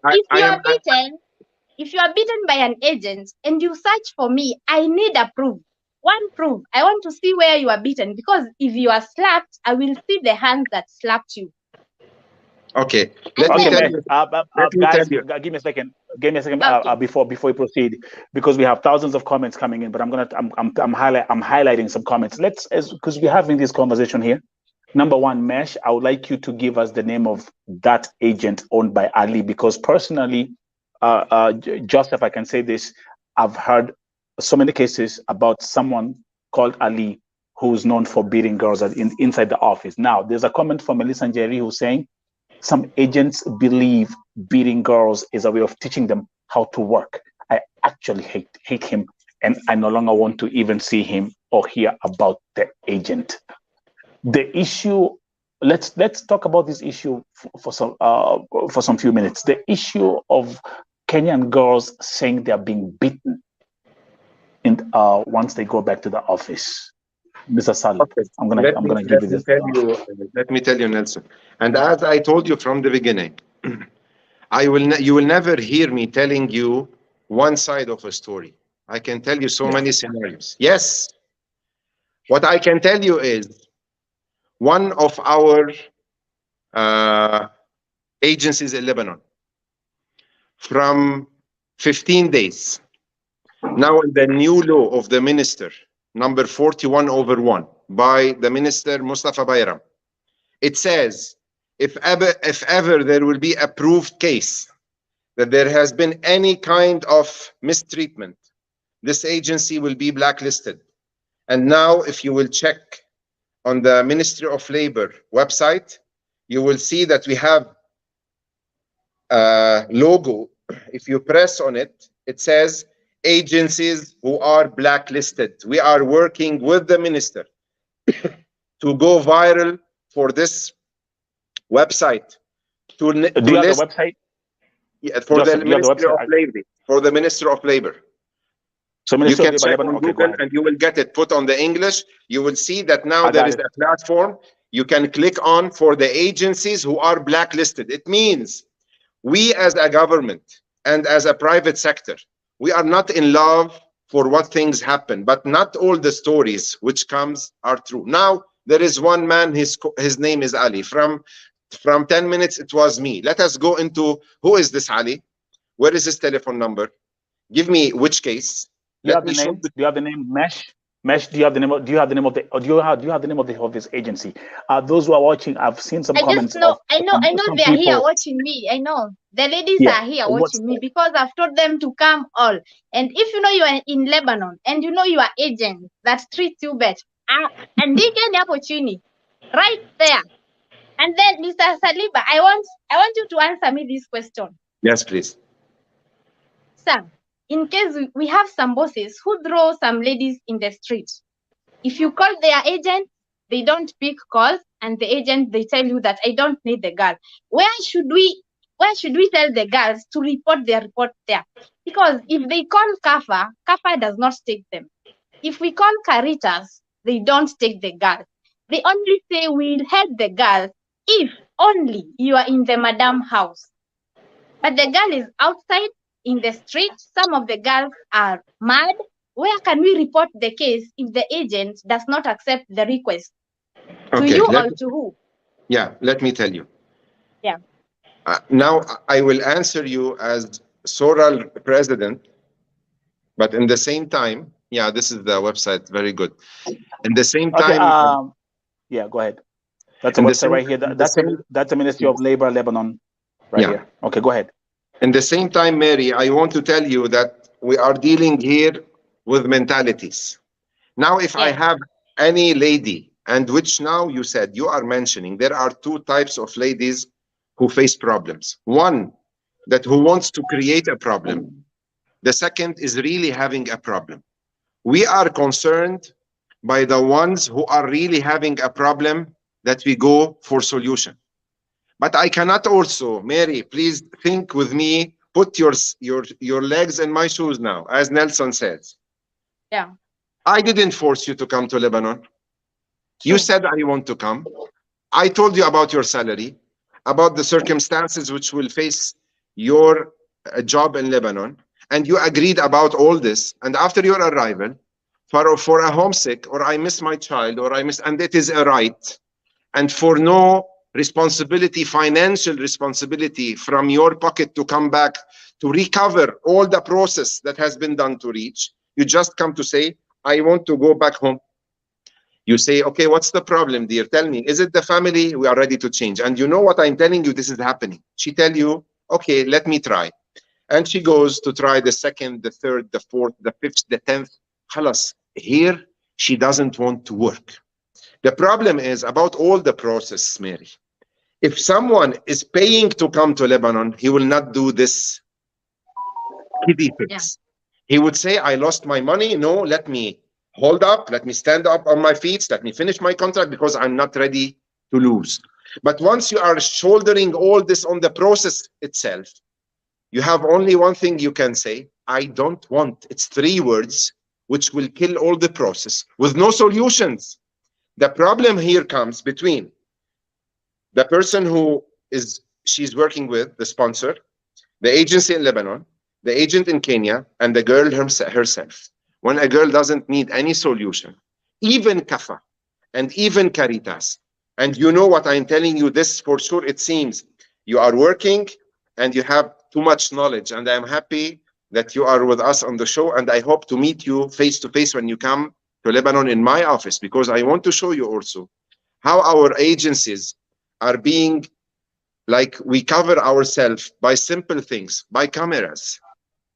if you are beaten by an agent and you search for me, I need a proof. One proof. I want to see where you are beaten, because if you are slapped, I will see the hands that slapped you. Okay. Let me tell you. Guys, give me a second. Give me a second before we proceed, because we have thousands of comments coming in. But I'm highlighting some comments. Because we're having this conversation here. Number one, Mesh, I would like you to give us the name of that agent owned by Ali, because personally, Joseph, I can say this, I've heard so many cases about someone called Ali who's known for beating girls inside the office. Now, there's a comment from Melissa Njeri who's saying some agents believe beating girls is a way of teaching them how to work. I actually hate him, and I no longer want to even see him or hear about the agent. The issue, let's talk about this issue for some few minutes. The issue of Kenyan girls saying they're being beaten once they go back to the office. Mr. Salih, okay. I'm gonna give you this. Let me tell you, Nelson. And as I told you from the beginning, you will never hear me telling you one side of a story. I can tell you so many scenarios. Yes. What I can tell you is one of our agencies in Lebanon, from 15 days, now in the new law of the minister, number 41/1 by the minister Mustafa Bayram, it says if ever there will be a proved case that there has been any kind of mistreatment, this agency will be blacklisted. And now if you will check on the Ministry of Labor website, you will see that we have a logo. If you press on it, it says agencies who are blacklisted. We are working with the minister to go viral for this website. Do you have the website? Yeah, for the Ministry of Labor. For the Minister of Labor. So you can check on Google and you will get it put on the English. You will see that now there is a platform you can click on for the agencies who are blacklisted. It means we as a government and as a private sector, we are not in love for what things happen, but not all the stories which comes are true. Now, there is one man, his name is Ali. From 10 minutes, it was me. Let us go into who is this Ali? Where is his telephone number? Give me which case. Do you have the name? Do you have the name Mesh? Mesh, do you have the name of, do you have the name of the, or do you have the name of this agency? Those who are watching, I've seen some comments. I know they are here watching me. I know the ladies are here watching me because I've told them to come all. And if you know you are in Lebanon and you know you are agent that treats you better, and they can opportunity right there. And then, Mr. Saliba, I want you to answer me this question. Yes, please. Sir, in case we have some bosses who throw some ladies in the street, if you call their agent, they don't pick calls, and the agent, they tell you that I don't need the girl. Where should we tell the girls to report their report there? Because if they call Kafa does not take them. If we call Caritas, they don't take the girls. They only say we'll help the girls if only you are in the madam house. But the girl is outside in the street. Some of the girls are mad. Where can we report the case if the agent does not accept the request? To you or to who? Yeah, let me tell you. Yeah. Now I will answer you as Soral president, but in the same time, yeah, this is the website. Very good. In the same time, yeah, go ahead. That's a website right here. That's the Ministry of Labor, Lebanon, right here. Okay, go ahead. In the same time, Mary, I want to tell you that we are dealing here with mentalities. Now, if I have any lady, and which now you said, you are mentioning, there are two types of ladies who face problems. One, that who wants to create a problem. The second is really having a problem. We are concerned by the ones who are really having a problem that we go for solution. But I cannot also, Mary, please think with me, put your legs in my shoes now, as Nelson says. Yeah. I didn't force you to come to Lebanon. You said I want to come. I told you about your salary, about the circumstances which will face your job in Lebanon, and you agreed about all this. And after your arrival, for a homesick, or I miss my child, and it is a right, and for no responsibility, financial responsibility from your pocket to come back to recover all the process that has been done to reach, you just come to say, I want to go back home. You say, okay, what's the problem, dear? Tell me, is it the family? We are ready to change. And you know what I'm telling you, this is happening. She tell you, okay, let me try. And she goes to try the second, the third, the fourth, the fifth, the 10th. Khalas, here, she doesn't want to work. The problem is about all the process, Mary. If someone is paying to come to Lebanon, he will not do this kiddie fix. He would say, I lost my money. No, let me hold up. Let me stand up on my feet. Let me finish my contract because I'm not ready to lose. But once you are shouldering all this on the process itself, you have only one thing you can say, I don't want. It's 3 words which will kill all the process with no solutions. The problem here comes between the person who she's working with, the sponsor, the agency in Lebanon, the agent in Kenya, and the girl herself. When a girl doesn't need any solution, even Kafa and even Caritas, and you know what I'm telling you, this for sure, it seems you are working and you have too much knowledge, and I'm happy that you are with us on the show, and I hope to meet you face to face when you come to Lebanon in my office, because I want to show you also how our agencies are being, like, we cover ourselves by simple things, by cameras.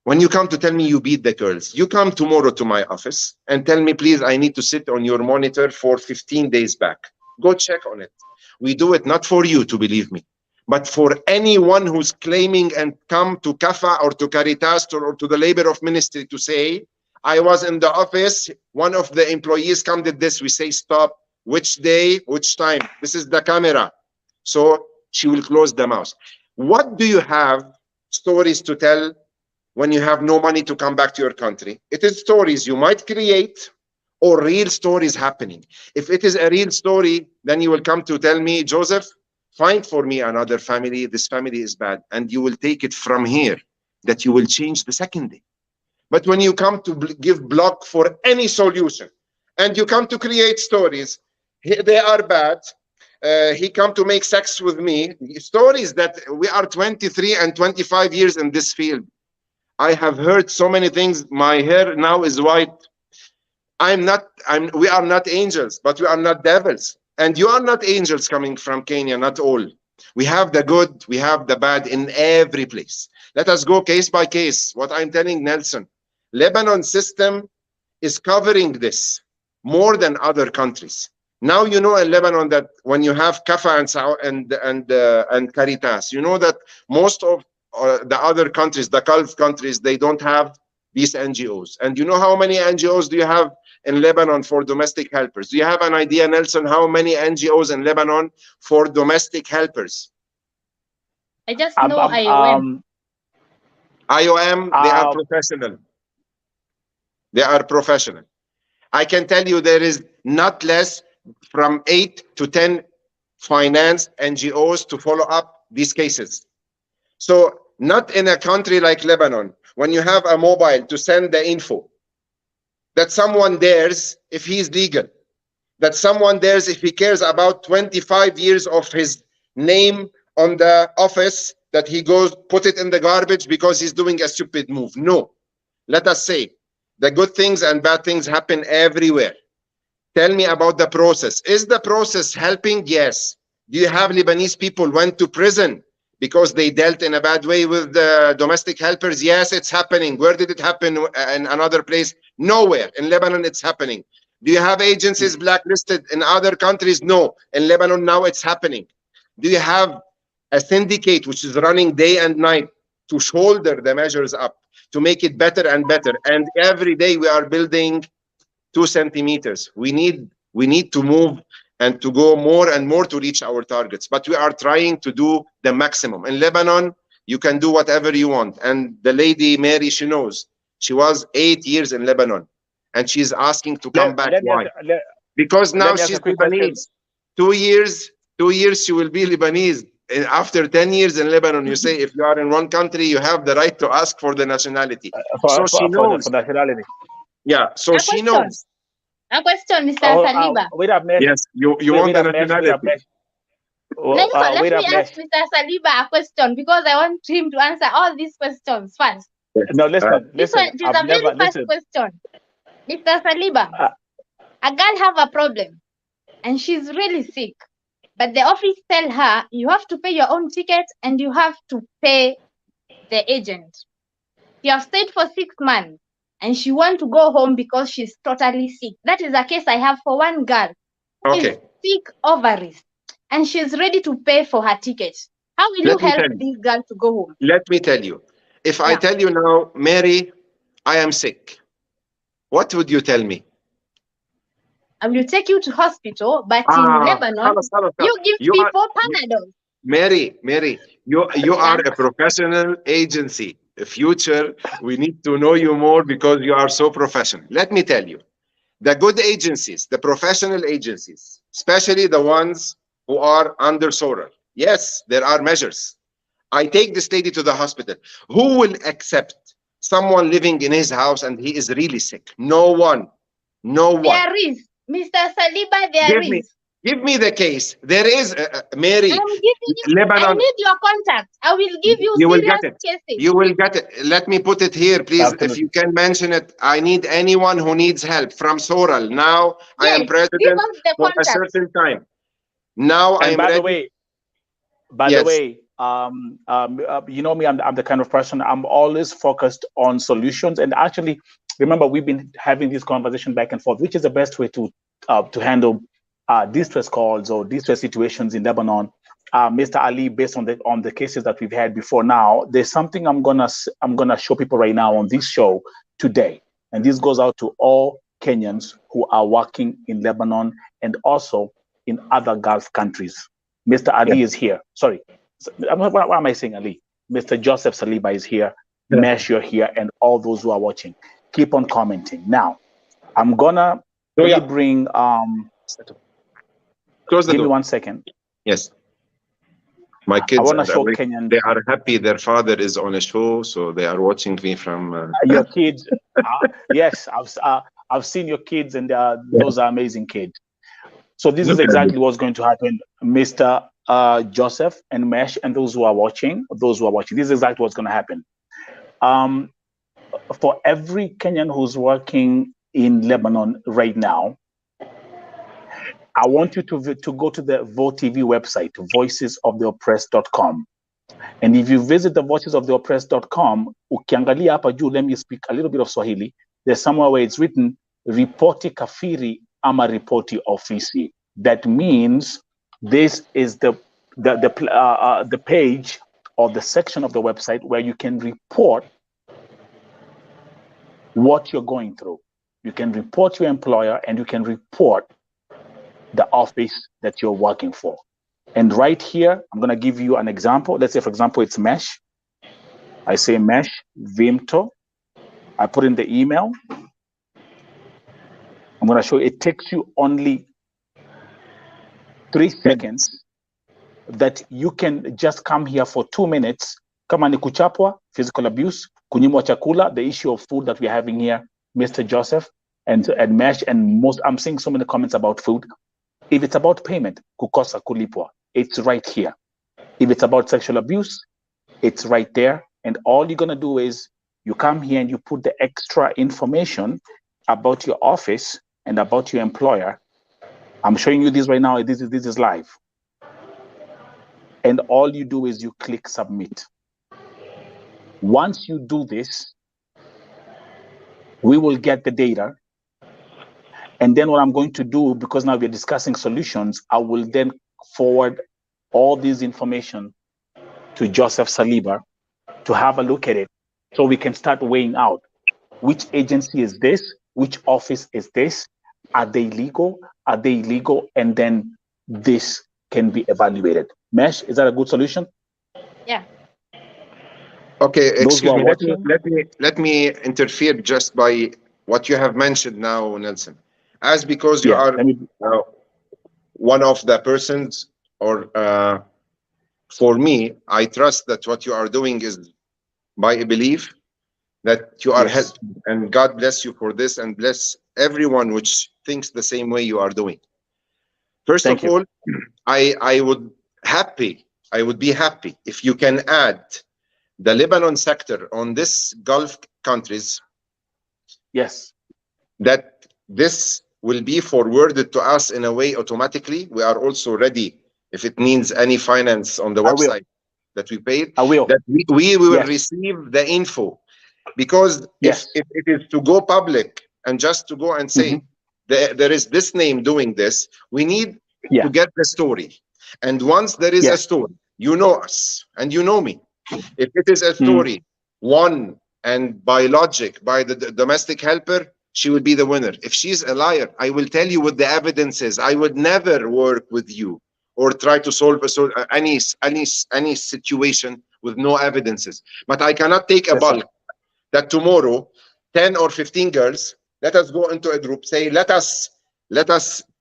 When you come to tell me you beat the girls, you come tomorrow to my office and tell me, please, I need to sit on your monitor for 15 days back. Go check on it. We do it not for you to believe me, but for anyone who's claiming and come to Kafa or to Caritas or to the Labor of Ministry to say, I was in the office, one of the employees come did this. We say, stop. Which day, which time? This is the camera. So she will close the mouse. What do you have stories to tell when you have no money to come back to your country? It is stories you might create or real stories happening. If it is a real story, then you will come to tell me, Joseph, find for me another family. This family is bad. And you will take it from here, that you will change the second day. But when you come to give block for any solution, and you come to create stories, they are bad, he come to make sex with me. Stories that we are 23 and 25 years in this field. I have heard so many things. My hair now is white. We are not angels, but we are not devils. And you are not angels coming from Kenya, not all. We have the good, we have the bad in every place. Let us go case by case. What I'm telling Nelson, Lebanon system is covering this more than other countries. Now you know in Lebanon that when you have Kafa and Caritas, you know that most of the other countries, the Gulf countries, they don't have these NGOs. And you know how many NGOs do you have in Lebanon for domestic helpers? Do you have an idea, Nelson, how many NGOs in Lebanon for domestic helpers? I just know IOM. IOM, they are professional. They are professional. I can tell you there is not less from 8 to 10 financed NGOs to follow up these cases. So not in a country like Lebanon, when you have a mobile to send the info, that someone dares if he's legal, that someone dares if he cares about 25 years of his name on the office, that he goes put it in the garbage because he's doing a stupid move. No, let us say the good things and bad things happen everywhere. Tell me about the process. Is the process helping? Yes. Do you have Lebanese people went to prison because they dealt in a bad way with the domestic helpers? Yes, it's happening. Where did it happen? In another place? Nowhere. In Lebanon, it's happening. Do you have agencies blacklisted in other countries? No. In Lebanon, now it's happening. Do you have a syndicate which is running day and night to shoulder the measures up, to make it better and better? And every day we are building 2 centimeters. We need to move and to go more and more to reach our targets. But we are trying to do the maximum. In Lebanon, you can do whatever you want. And the lady, Mary, she knows. She was 8 years in Lebanon. And she's asking to come back. Why? Because now she's Lebanese. 2 years she will be Lebanese. And after 10 years in Lebanon, you say if you are in one country, you have the right to ask for the nationality. She knows. For nationality. Yeah, so she knows. A question, Mr. Saliba. Wait up, yes, you want the nationality. Let me ask Mr. Saliba a question because I want him to answer all these questions first. No, listen. This one is a very first question. Mr. Saliba, a girl have a problem and she's really sick, but the office tell her you have to pay your own ticket and you have to pay the agent. You have stayed for 6 months. And she wants to go home because she's totally sick. That is a case I have for one girl. Okay. She's sick ovaries, and she's ready to pay for her ticket. How will you help this girl to go home? Let me tell you. If I tell you now, Mary, I am sick, what would you tell me? I will take you to hospital, but in Lebanon, you give people Panadol. Mary, you are a professional agency. Future, we need to know you more because you are so professional. Let me tell you, the good agencies, the professional agencies, especially the ones who are under SORA, yes, there are measures. I take this lady to the hospital. Who will accept someone living in his house and he is really sick? No one. No one. There is. Mr. Saliba, there is. Give me the case. There is, Mary. I'm giving you, Lebanon. I need your contact. I will give you will get it. Cases. You will get it. Let me put it here, please. Absolutely. If you can mention it, I need anyone who needs help from Soral. Now I am president for a certain time. Now I am by ready. The way, by the way, you know me, I'm the kind of person, I'm always focused on solutions. And actually, remember, we've been having this conversation back and forth, which is the best way to handle distress calls or distress situations in Lebanon. Mr. Ali, based on the cases that we've had before now, there's something I'm gonna show people right now on this show today, and this goes out to all Kenyans who are working in Lebanon and also in other Gulf countries. Mr. Ali is here. Sorry, what am I saying, Ali? Mr. Joseph Saliba is here. Mesh, you're here, and all those who are watching, keep on commenting. Now, I'm gonna bring Close the door. Give me 1 second. Yes. My kids, I want to show Kenyan. They are happy their father is on a show, so they are watching me from... Your kids. Yes, I've seen your kids, and those are amazing kids. So this is exactly what's going to happen, Mr. Joseph and Mesh, and those who are watching. This is exactly what's going to happen. For every Kenyan who's working in Lebanon right now, I want you to go to the Vote TV website, voicesoftheoppressed.com. And if you visit the voicesoftheoppressed.com, ukiangalia hapa juu, let me speak a little bit of Swahili. There's somewhere where it's written, ripoti kafiri ama ripoti ofisi. That means this is the page or the section of the website where you can report what you're going through. You can report your employer and you can report the office that you're working for. And right here, I'm going to give you an example. Let's say, for example, it's Mesh. I say Mesh, Vimto. I put in the email. I'm going to show you, it takes you only 3 seconds that you can just come here for 2 minutes. Kama ni kuchapwa, physical abuse, kunyimwa chakula, the issue of food that we're having here, Mr. Joseph and Mesh, and most, I'm seeing so many comments about food. If it's about payment, kukosa kulipwa, it's right here. If it's about sexual abuse, it's right there. And all you're going to do is you come here and you put the extra information about your office and about your employer. I'm showing you this right now. This is live. And all you do is you click submit. Once you do this, we will get the data. And then what I'm going to do, because now we're discussing solutions, I will then forward all this information to Joseph Saliba to have a look at it so we can start weighing out which agency is this, which office is this, are they legal, are they illegal, and then this can be evaluated. Mesh, is that a good solution? Yeah. Okay, excuse me. Let me interfere just by what you have mentioned now, Nelson. As because you are one of the persons, or for me, I trust that what you are doing is by a belief that you are helped, and God bless you for this, and bless everyone which thinks the same way you are doing. First of all, I would be happy if you can add the Lebanon sector on this Gulf countries. Yes. That this will be forwarded to us in a way automatically. We are also ready, if it means any finance on the website that we paid, that we will receive the info. Because if it is to go public and just to go and say, there is this name doing this, we need to get the story. And once there is a story, you know us and you know me. If it is a story won and by logic, by the domestic helper, she will be the winner. If she's a liar, I will tell you what the evidence is. I would never work with you or try to solve any situation with no evidences. But I cannot take a bulk that tomorrow 10 or 15 girls, let us go into a group, say, let us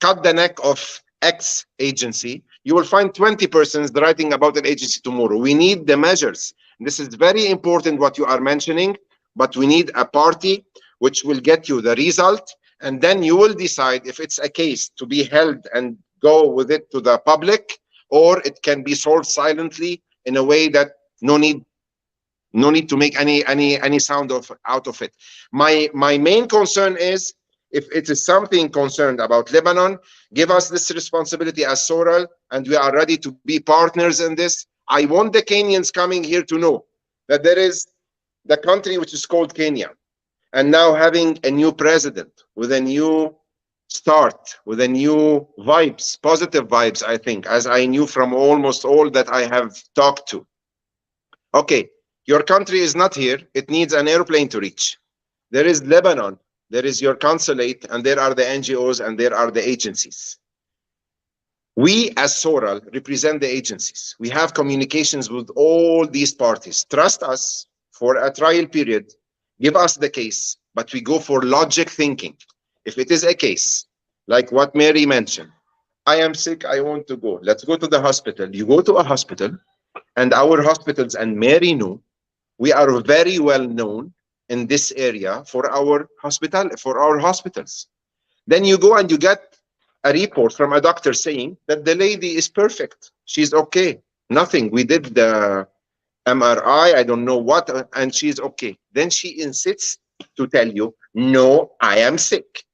cut the neck of X agency. You will find 20 persons writing about an agency tomorrow. We need the measures. This is very important what you are mentioning, but we need a party which will get you the result, and then you will decide if it's a case to be held and go with it to the public, or it can be solved silently in a way that no need to make any sound out of it. My main concern is, if it is something concerned about Lebanon, give us this responsibility as Soral, and we are ready to be partners in this. I want the Kenyans coming here to know that there is the country which is called Kenya, and now having a new president with a new start, with a new vibes, positive vibes, I think, as I knew from almost all that I have talked to. Okay, your country is not here. It needs an airplane to reach. There is Lebanon. There is your consulate, and there are the NGOs, and there are the agencies. We, as Soral, represent the agencies. We have communications with all these parties. Trust us for a trial period. Give us the case, but we go for logic thinking. If it is a case, like what Mary mentioned, I am sick, I want to go. Let's go to the hospital. You go to a hospital, and our hospitals, and Mary knew, we are very well known in this area for our hospitals. Then you go and you get a report from a doctor saying that the lady is perfect. She's okay. Nothing. We did the MRI, I don't know what, and she's okay. Then she insists to tell you, no, I am sick.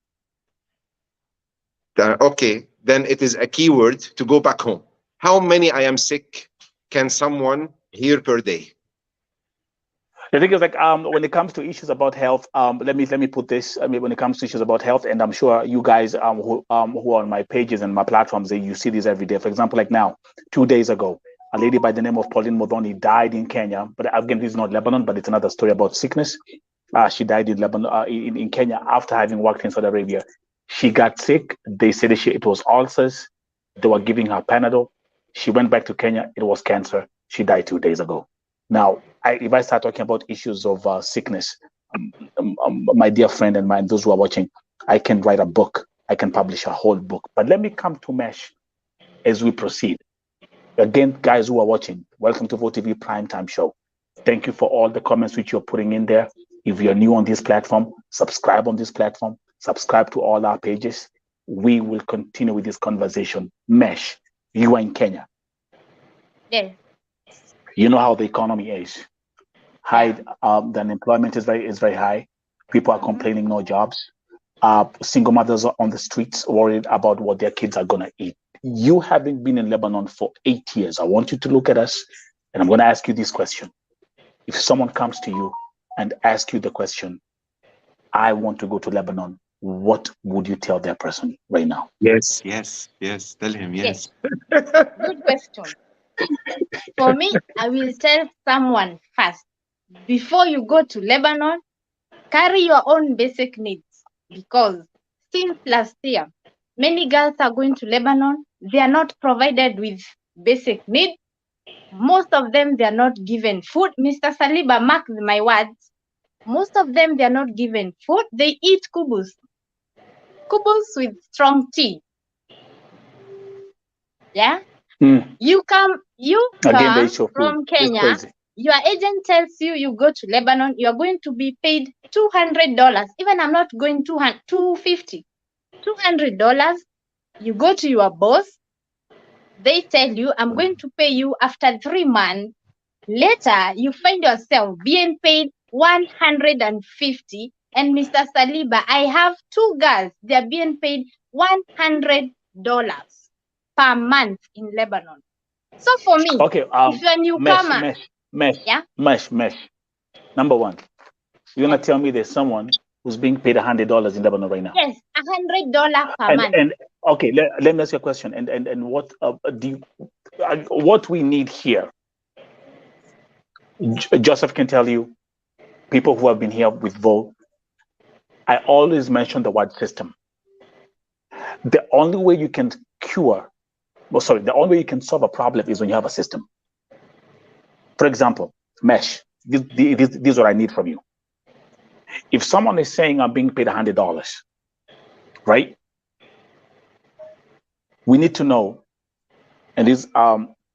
Okay, then it is a keyword to go back home. How many I am sick can someone hear per day? The thing is, like, when it comes to issues about health, let me put this. I mean, when it comes to issues about health, and I'm sure you guys who are on my pages and my platforms, you see this every day. For example, like now, 2 days ago, a lady by the name of Pauline Modoni died in Kenya. But again, this is not Lebanon, but it's another story about sickness. She died in Lebanon, in Kenya, after having worked in Saudi Arabia. She got sick. They said it was ulcers. They were giving her Panadol. She went back to Kenya. It was cancer. She died 2 days ago. Now, if I start talking about issues of sickness, my dear friend and those who are watching, I can write a book. I can publish a whole book. But let me come to Mesh as we proceed. Again, guys who are watching, welcome to VOTV Primetime Show. Thank you for all the comments which you're putting in there. If you're new on this platform, subscribe on this platform. Subscribe to all our pages. We will continue with this conversation. Mesh, you are in Kenya. Yes. You know how the economy is. High, the unemployment is very high. People are complaining, no jobs. Single mothers are on the streets worried about what their kids are gonna eat. You having been in Lebanon for 8 years, I want you to look at us, and I'm gonna ask you this question. If someone comes to you and asks you the question, I want to go to Lebanon, what would you tell that person right now? Yes. Tell him yes. Good question. For me, I will tell someone first, before you go to Lebanon, carry your own basic needs, because since last year, many girls are going to Lebanon. They are not provided with basic needs. Most of them, they are not given food. Mr. Saliba, mark my words. Most of them, they are not given food. They eat kubus with strong tea. Yeah. You come from Kenya. Your agent tells you go to Lebanon, you are going to be paid $200. Even I'm not going $250. $200. You go to your boss. They tell you, I'm going to pay you after 3 months. Later, you find yourself being paid $150. And Mr. Saliba, I have 2 girls. They are being paid $100 per month in Lebanon. So for me, if you're a newcomer, Mesh. Number one, you're gonna tell me there's someone who's being paid $100 in Lebanon right now? Yes, $100 per month. And okay, let me ask you a question. And what we need here? Joseph can tell you. People who have been here with Vo, I always mention the word system. The only way you can the only way you can solve a problem is when you have a system. For example, Mesh, this is what I need from you. If someone is saying I'm being paid $100, right? We need to know, and this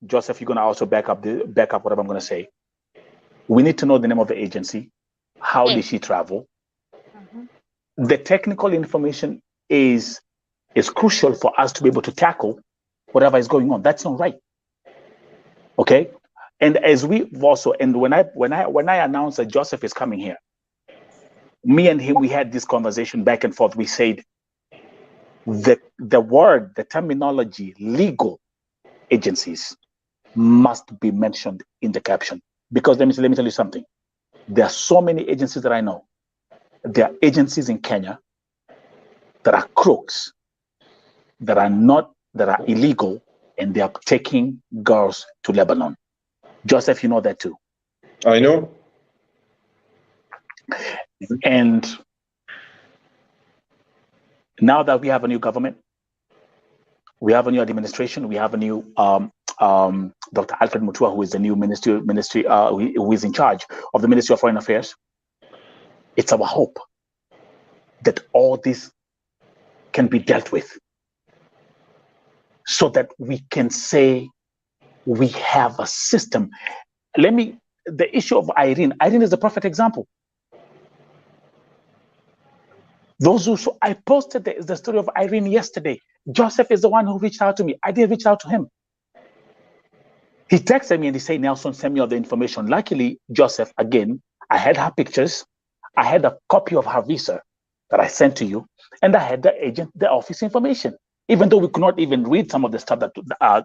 Joseph, you're gonna also back up whatever I'm gonna say. We need to know the name of the agency. How did she travel? The technical information is crucial for us to be able to tackle whatever is going on. That's not right. Okay. And as we've also, and when I announced that Joseph is coming here, me and him, we had this conversation back and forth. We said the terminology, legal agencies must be mentioned in the caption. Because let me tell you something. There are so many agencies that I know. There are agencies in Kenya that are crooks, that are illegal, and they are taking girls to Lebanon. Joseph, you know that too. I know. And now that we have a new government, we have a new administration, we have a new Dr. Alfred Mutua, who is the new who is in charge of the Ministry of Foreign Affairs. It's our hope that all this can be dealt with, so that we can say we have a system. The issue of Irene is a perfect example. I posted the story of Irene yesterday. Joseph is the one who reached out to me. I didn't reach out to him. He texted me and he said, Nelson, send me all the information. Luckily, Joseph, again, I had her pictures. I had a copy of her visa that I sent to you, and I had the office information. Even though we could not even read some of the stuff that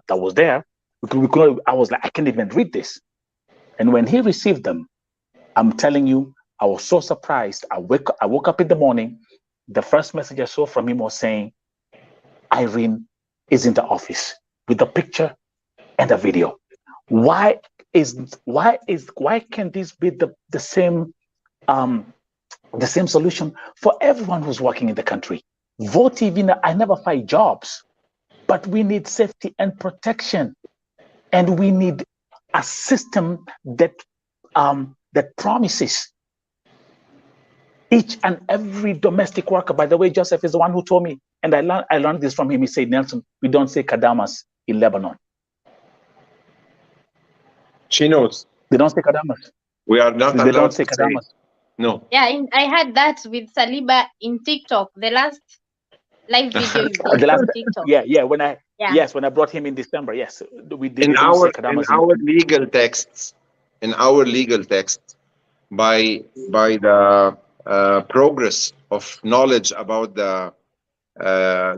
was there, I was like, I can't even read this. And when he received them, I'm telling you, I was so surprised. I woke up in the morning. The first message I saw from him was saying, Irene is in the office with the picture and the video. Why can't this be the same solution for everyone who's working in the country? Vote TV, I never fight jobs, but we need safety and protection, and we need a system that promises each and every domestic worker. By the way, Joseph is the one who told me, and I learned this from him. He said, Nelson, we don't say kadamas in Lebanon. She knows. They don't say kadamas. We are not allowed they don't say to kadamas. Say. No. Yeah, I had that with Saliba in TikTok. The last live video you did on TikTok. Yeah. When I brought him in December, yes, we did. In our legal texts, by the progress of knowledge about the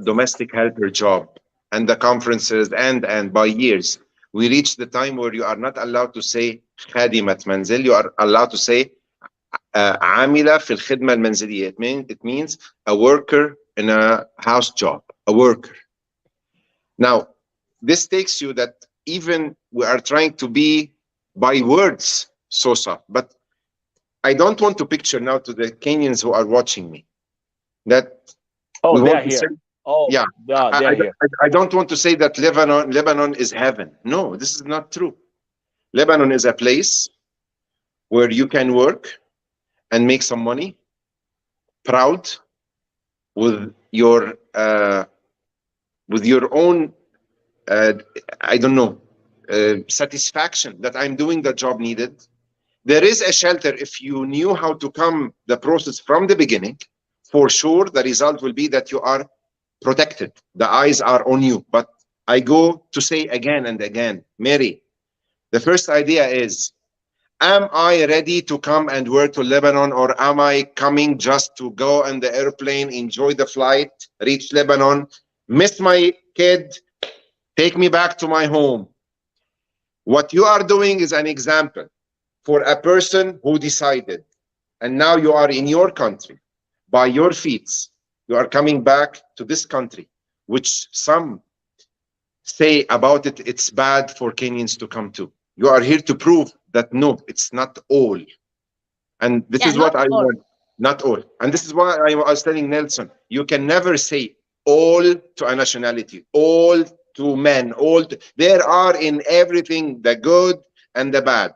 domestic helper job and the conferences and by years, we reached the time where you are not allowed to say khadimat manzil. You are allowed to say عاملة في الخدمة المنزلية. It means a worker in a house job, a worker. Now, this takes you that even we are trying to be by words so soft, but I don't want to picture now to the Kenyans who are watching me that they're here. They're here. I don't want to say that Lebanon is heaven. No, this is not true. Lebanon is a place where you can work and make some money, proud with your own satisfaction that I'm doing the job needed. There is a shelter. If you knew how to come the process from the beginning, for sure the result will be that you are protected. The eyes are on you. But I go to say again and again, Mary, the first idea is, am I ready to come and work to Lebanon, or am I coming just to go on the airplane, enjoy the flight, reach Lebanon, miss my kid, take me back to my home? What you are doing is an example for a person who decided, and now you are in your country, by your feet, you are coming back to this country, which some say about it, it's bad for Kenyans to come to. You are here to prove that no, it's not all. And this is what I want, not all. And this is why I was telling Nelson, you can never say all to a nationality, all to men, there are in everything the good and the bad.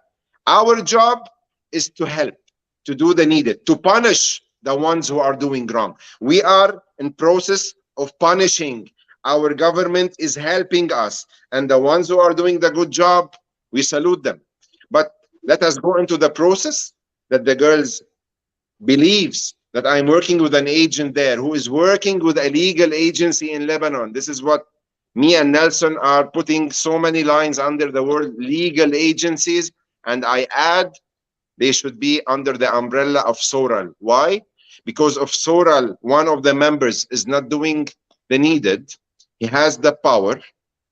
Our job is to help, to do the needed, to punish the ones who are doing wrong. We are in process of punishing. Our government is helping us, and the ones who are doing the good job, we salute them. But let us go into the process that the girls believes that I'm working with an agent there who is working with a legal agency in Lebanon. This is what me and Nelson are putting so many lines under the word legal agencies, and I add they should be under the umbrella of Soral. Why? Because of Soral, one of the members is not doing the needed. He has the power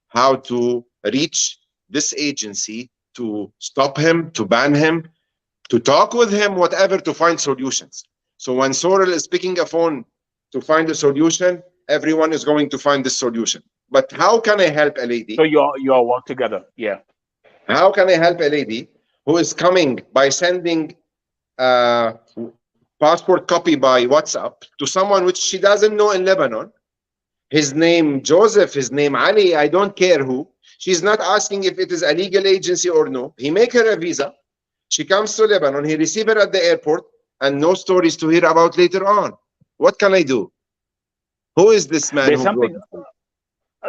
how to reach this agency, to stop him, to ban him, to talk with him, whatever, to find solutions. So when Soral is picking a phone to find a solution, everyone is going to find this solution. But how can I help a lady? So you all work together, yeah. How can I help a lady who is coming by sending passport copy by WhatsApp to someone which she doesn't know in Lebanon? His name Joseph, his name Ali, I don't care who. She's not asking if it is a legal agency or no. He make her a visa. She comes to Lebanon. He receive her at the airport, and no stories to hear about later on. What can I do? Who is this man?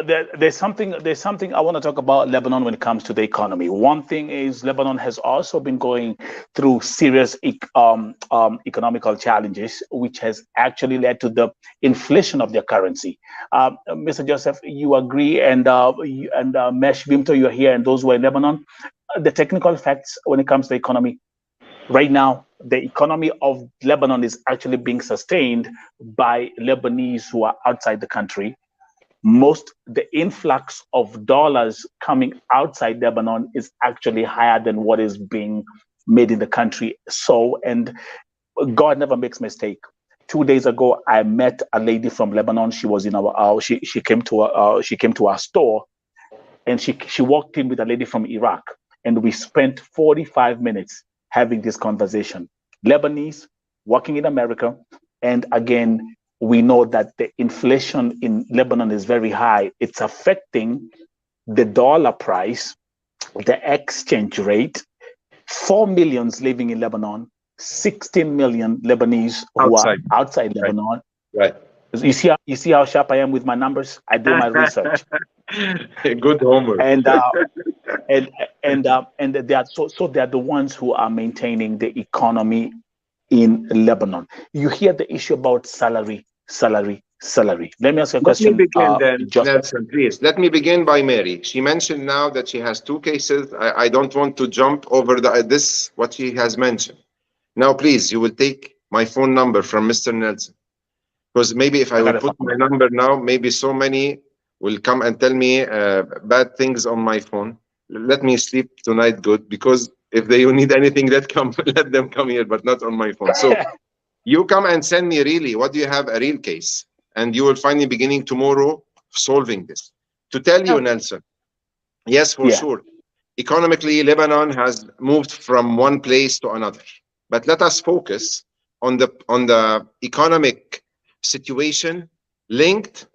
there's something I want to talk about Lebanon when it comes to the economy. One thing is Lebanon has also been going through serious economical challenges, which has actually led to the inflation of their currency. Mr. Joseph, you agree, and Mesh Vimto, you're here, and those who are in Lebanon. The technical facts when it comes to the economy. Right now, the economy of Lebanon is actually being sustained by Lebanese who are outside the country. The influx of dollars coming outside Lebanon is actually higher than what is being made in the country. So, and God never makes mistake. 2 days ago, I met a lady from Lebanon. She was in our she came to our store, and she walked in with a lady from Iraq, and we spent 45 minutes having this conversation. Lebanese working in America, and again, we know that the inflation in Lebanon is very high. It's affecting the dollar price, the exchange rate. 4 million living in Lebanon, 16 million Lebanese who are outside Lebanon. Right. You see how sharp I am with my numbers? I do my research. Good homework. And they are so they are the ones who are maintaining the economy in Lebanon. You hear the issue about salary. Let me ask you a question. Let me begin then, Nelson, please. Let me begin by Mary. She mentioned now that she has 2 cases. I don't want to jump over what she has mentioned. Now, please, you will take my phone number from Mr. Nelson. Because maybe if I will put my number now, maybe so many will come and tell me bad things on my phone. Let me sleep tonight good, because if they need anything, let them come here, but not on my phone. So you come and send me really, what do you have, a real case? And you will find me beginning tomorrow solving this. To tell you, Nelson, yes, for sure. Economically, Lebanon has moved from one place to another. But let us focus on the economic situation linked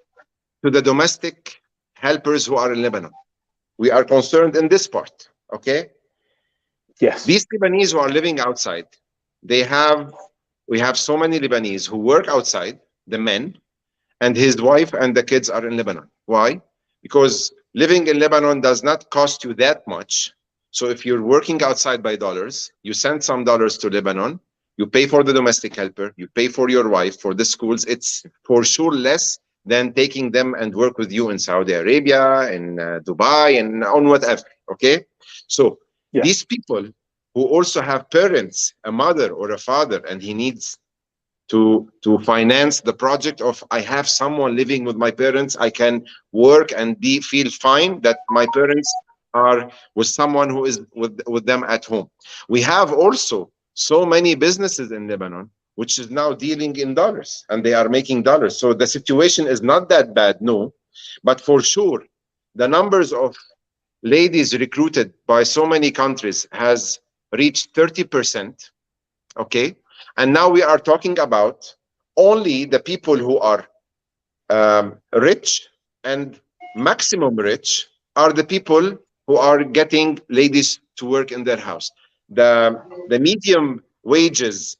to the domestic helpers who are in Lebanon. We are concerned in this part, okay? Yes. These Lebanese who are living outside, we have so many Lebanese who work outside, the men, and his wife and the kids are in Lebanon. Why? Because living in Lebanon does not cost you that much. So if you're working outside by dollars, you send some dollars to Lebanon, you pay for the domestic helper, you pay for your wife, for the schools. It's for sure less than taking them and work with you in Saudi Arabia, in Dubai, and on whatever, okay? So these people who also have parents, a mother or a father, and he needs to finance the project of, I have someone living with my parents, I can work and feel fine that my parents are with someone who is with them at home. We have also so many businesses in Lebanon which is now dealing in dollars, and they are making dollars. So the situation is not that bad, no. But for sure, the numbers of ladies recruited by so many countries has reached 30%, okay? And now we are talking about only the people who are rich and maximum rich are the people who are getting ladies to work in their house. The medium wages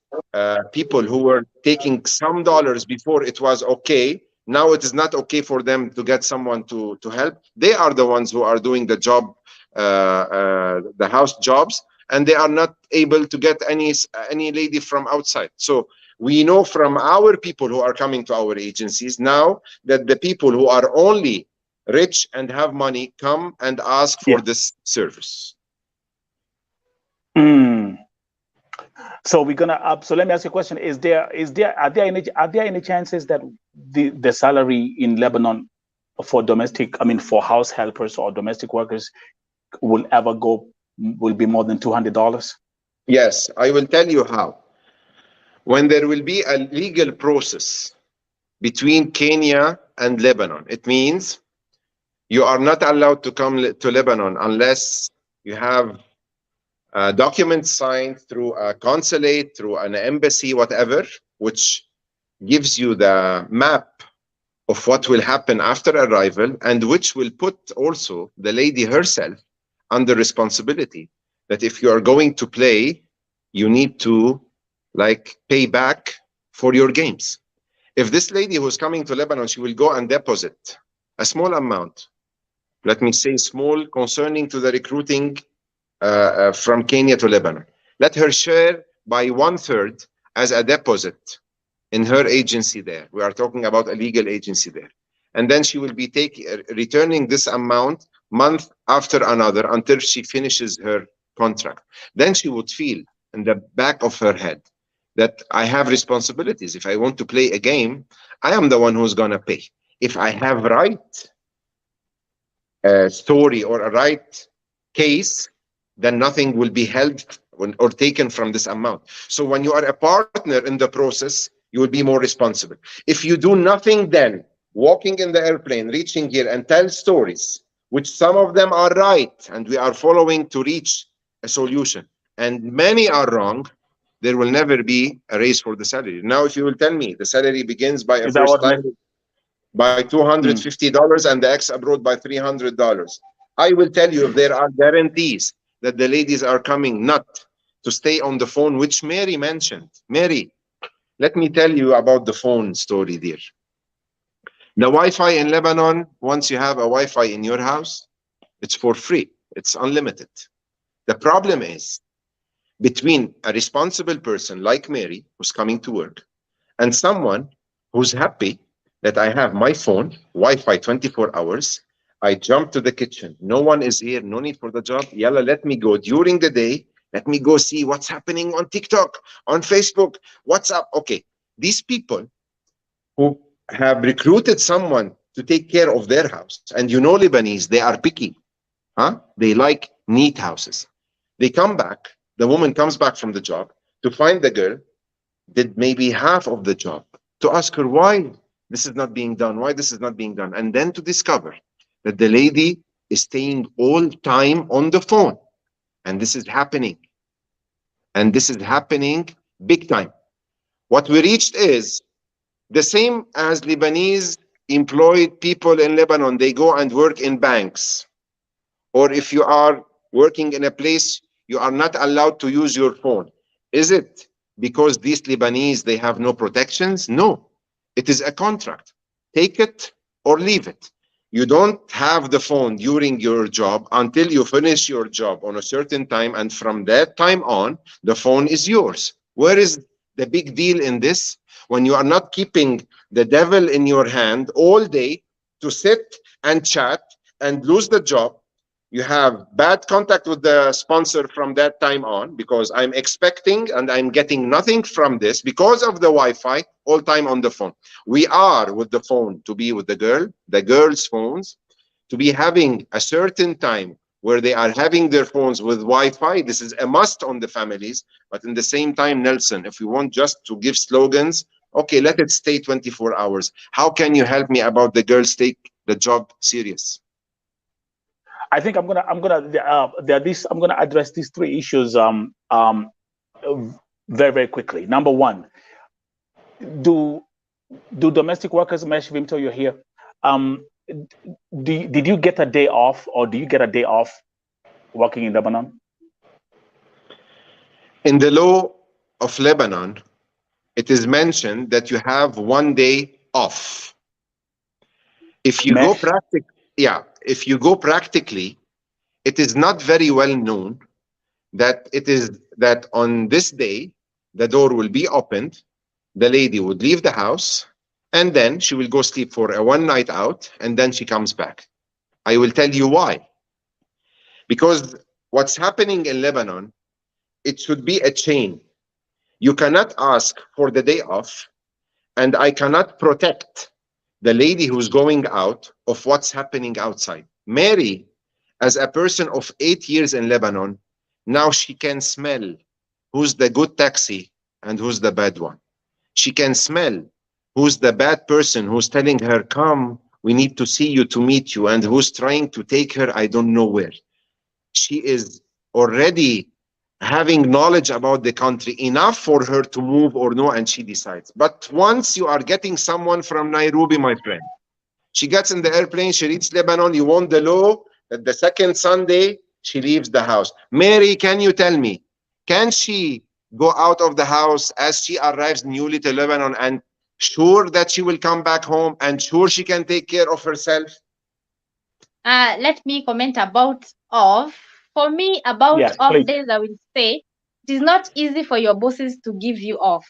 people who were taking some dollars before it was okay, now it is not okay for them to get someone to help. They are the ones who are doing the job, the house jobs, and they are not able to get any lady from outside. So we know from our people who are coming to our agencies now that the people who are only rich and have money come and ask for this service. So we're gonna so let me ask you a question. Are there any chances that the salary in Lebanon for for house helpers or domestic workers will be more than $200? Yes, I will tell you how. When there will be a legal process between Kenya and Lebanon, it means you are not allowed to come to Lebanon unless you have documents signed through a consulate, through an embassy, whatever, which gives you the map of what will happen after arrival, and which will put also the lady herself under responsibility that if you are going to play, you need to pay back for your games. If this lady who's coming to Lebanon, she will go and deposit a small amount, let me say small, concerning to the recruiting from Kenya to Lebanon. Let her share by 1/3 as a deposit in her agency there. We are talking about a legal agency there. And then she will be returning this amount month after another until she finishes her contract. Then she would feel in the back of her head that I have responsibilities. If I want to play a game, I am the one who's going to pay. If I have right story or a right case, then nothing will be held or taken from this amount. So when you are a partner in the process, you will be more responsible. If you do nothing, then walking in the airplane, reaching here and tell stories, which some of them are right, and we are following to reach a solution, and many are wrong, there will never be a raise for the salary. Now, if you will tell me the salary begins by a first time by $250 and the ex abroad by $300, I will tell you if there are guarantees that the ladies are coming not to stay on the phone, which Mary mentioned. Mary, let me tell you about the phone story there. The Wi-Fi in Lebanon, once you have a Wi-Fi in your house, it's for free. It's unlimited. The problem is between a responsible person like Mary, who's coming to work, and someone who's happy that I have my phone, Wi-Fi 24 hours. I jump to the kitchen. No one is here. No need for the job. Yalla, let me go during the day. Let me go see what's happening on TikTok, on Facebook, WhatsApp. Okay, these people who have recruited someone to take care of their house, and you know Lebanese, they are picky. They like neat houses. They come back, the woman comes back from the job to find the girl did maybe half of the job, to ask her why this is not being done, why this is not being done, and then to discover that the lady is staying all time on the phone. And this is happening. And this is happening big time. What we reached is the same as Lebanese employed people in Lebanon. They go and work in banks. Or if you are working in a place, you are not allowed to use your phone. Is it because these Lebanese, they have no protections? No, it is a contract. Take it or leave it. You don't have the phone during your job until you finish your job on a certain time, and from that time on, the phone is yours. Where is the big deal in this? When you are not keeping the devil in your hand all day to sit and chat and lose the job, you have bad contact with the sponsor from that time on, because I'm expecting and I'm getting nothing from this because of the Wi-Fi, all time on the phone. We are with the phone to be with the girls' phones, to be having a certain time where they are having their phones with Wi-Fi. This is a must on the families. But in the same time, Nelson, if we want just to give slogans, okay, let it stay 24 hours. How can you help me about the girls take the job serious? I think I'm gonna address these three issues very, very quickly. Number one, do domestic workers, Meshvim, till you're here, did you get a day off, or do you get a day off working in Lebanon? In the law of Lebanon, it is mentioned that you have 1 day off. If you go if you go practically, it is not very well known that that on this day, the door will be opened, the lady would leave the house, and then she will go sleep for a one night out, and then she comes back. I will tell you why. Because what's happening in Lebanon, it should be a chain. You cannot ask for the day off, and I cannot protect the lady who's going out of what's happening outside. Mary, as a person of 8 years in Lebanon, now she can smell who's the good taxi and who's the bad one. She can smell who's the bad person who's telling her, come, we need to see you to meet you, and who's trying to take her I don't know where. She is already having knowledge about the country enough for her to move or no, and she decides. But once you are getting someone from Nairobi, my friend, she gets in the airplane, she reaches Lebanon, you want the law that the second Sunday she leaves the house. Mary, can you tell me, can she go out of the house as she arrives newly to Lebanon and sure that she will come back home and sure she can take care of herself? Let me comment about off. For me, about off days, I will say it is not easy for your bosses to give you off.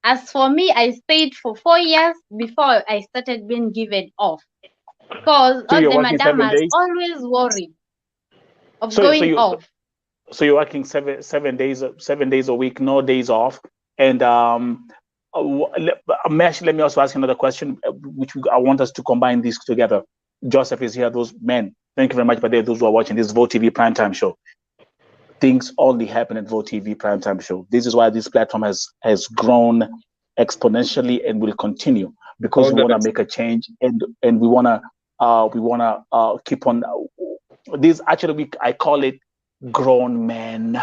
As for me, I stayed for 4 years before I started being given off. Because all the madam are always worried of going off. So you're working 7 days a week, no days off. And Mesh, let me also ask another question, which I want us to combine these together. Joseph is here, those men. Thank you very much, but those who are watching this Vote TV Primetime Show. Things only happen at Vote TV Primetime Show. This is why this platform has grown exponentially and will continue, because we want to make a change, and we want to keep on. This actually, I call it Grown Men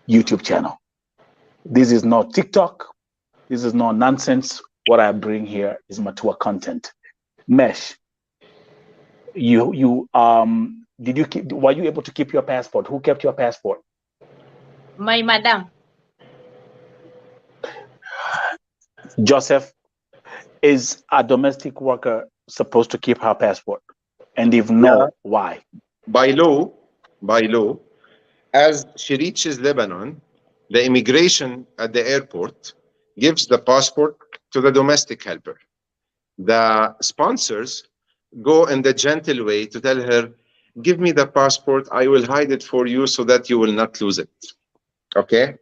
YouTube channel. This is not TikTok. This is not nonsense. What I bring here is mature content. Mesh, were you able to keep your passport? Who kept your passport? My madam. Joseph, is a domestic worker supposed to keep her passport? And if no, why? By law, as she reaches Lebanon, the immigration at the airport gives the passport to the domestic helper. The sponsors go in the gentle way to tell her, give me the passport, I will hide it for you so that you will not lose it. Okay?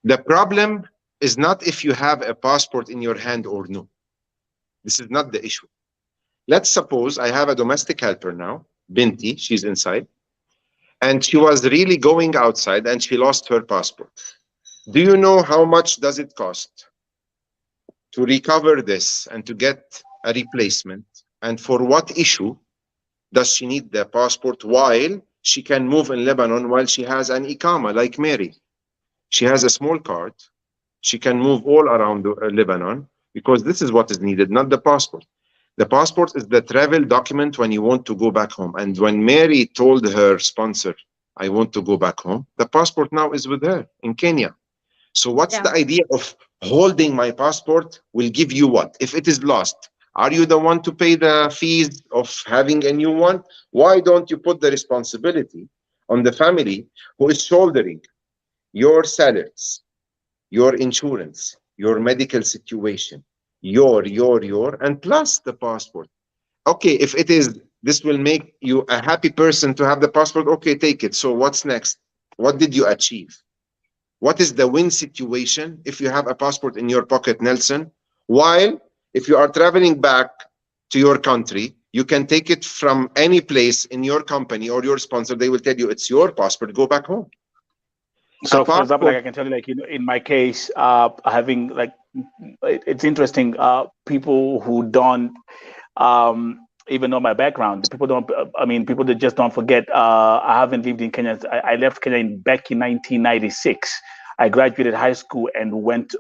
The problem is not if you have a passport in your hand or no. This is not the issue. Let's suppose I have a domestic helper now, Binti, she's inside, and she was really going outside and she lost her passport. Do you know how much does it cost to recover this and to get a replacement? And for what issue does she need the passport while she can move in Lebanon while she has an Iqama like Mary? She has a small card. She can move all around Lebanon, because this is what is needed, not the passport. The passport is the travel document when you want to go back home. And when Mary told her sponsor, I want to go back home, the passport now is with her in Kenya. So what's the idea of holding my passport will give you what? If it is lost, are you the one to pay the fees of having a new one? Why don't you put the responsibility on the family who is shouldering your salaries, your insurance, your medical situation, and plus the passport? Okay, if it is, this will make you a happy person to have the passport, okay, take it. So what's next? What did you achieve? What is the win situation if you have a passport in your pocket, Nelson? While if you are traveling back to your country, you can take it from any place in your company or your sponsor. They will tell you it's your passport, go back home. So for example, like I can tell you, like, you know, in my case, having like, it's interesting, people who don't even know my background, people don't, I mean, people that just don't forget, I haven't lived in Kenya. I left Kenya back in 1996. I graduated high school and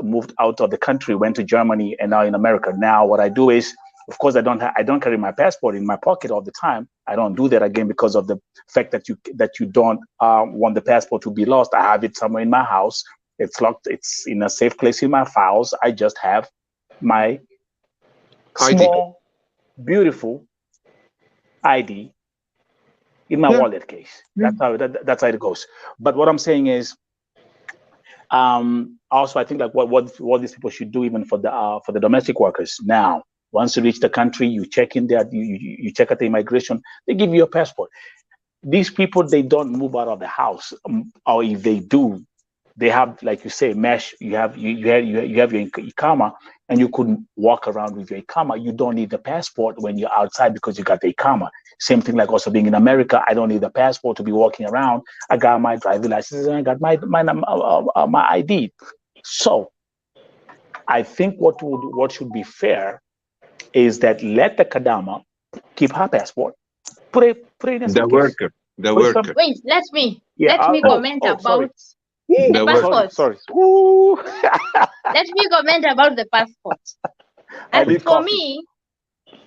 moved out of the country, went to Germany, and now in America. Now what I do is, of course, I don't carry my passport in my pocket all the time. I don't do that again because of the fact that you don't want the passport to be lost. I have it somewhere in my house. It's locked. It's in a safe place in my files. I just have my small, beautiful ID in my wallet case. That's how it goes. But what I'm saying is, also I think like what these people should do, even for the domestic workers now. Once you reach the country, you check in there, you check at the immigration, they give you a passport. These people, they don't move out of the house, or if they do, they have, like you say, Mesh, you have your Iqama, and you could walk around with your Iqama. You don't need the passport when you're outside because you got the Iqama. Same thing like also being in America, I don't need the passport to be walking around. I got my driving license and I got my ID. So I think what should be fair is that let the Kadama keep her passport, put it in a suitcase. The worker. Wait, let me comment about the passport. Sorry. Let me comment about the passport.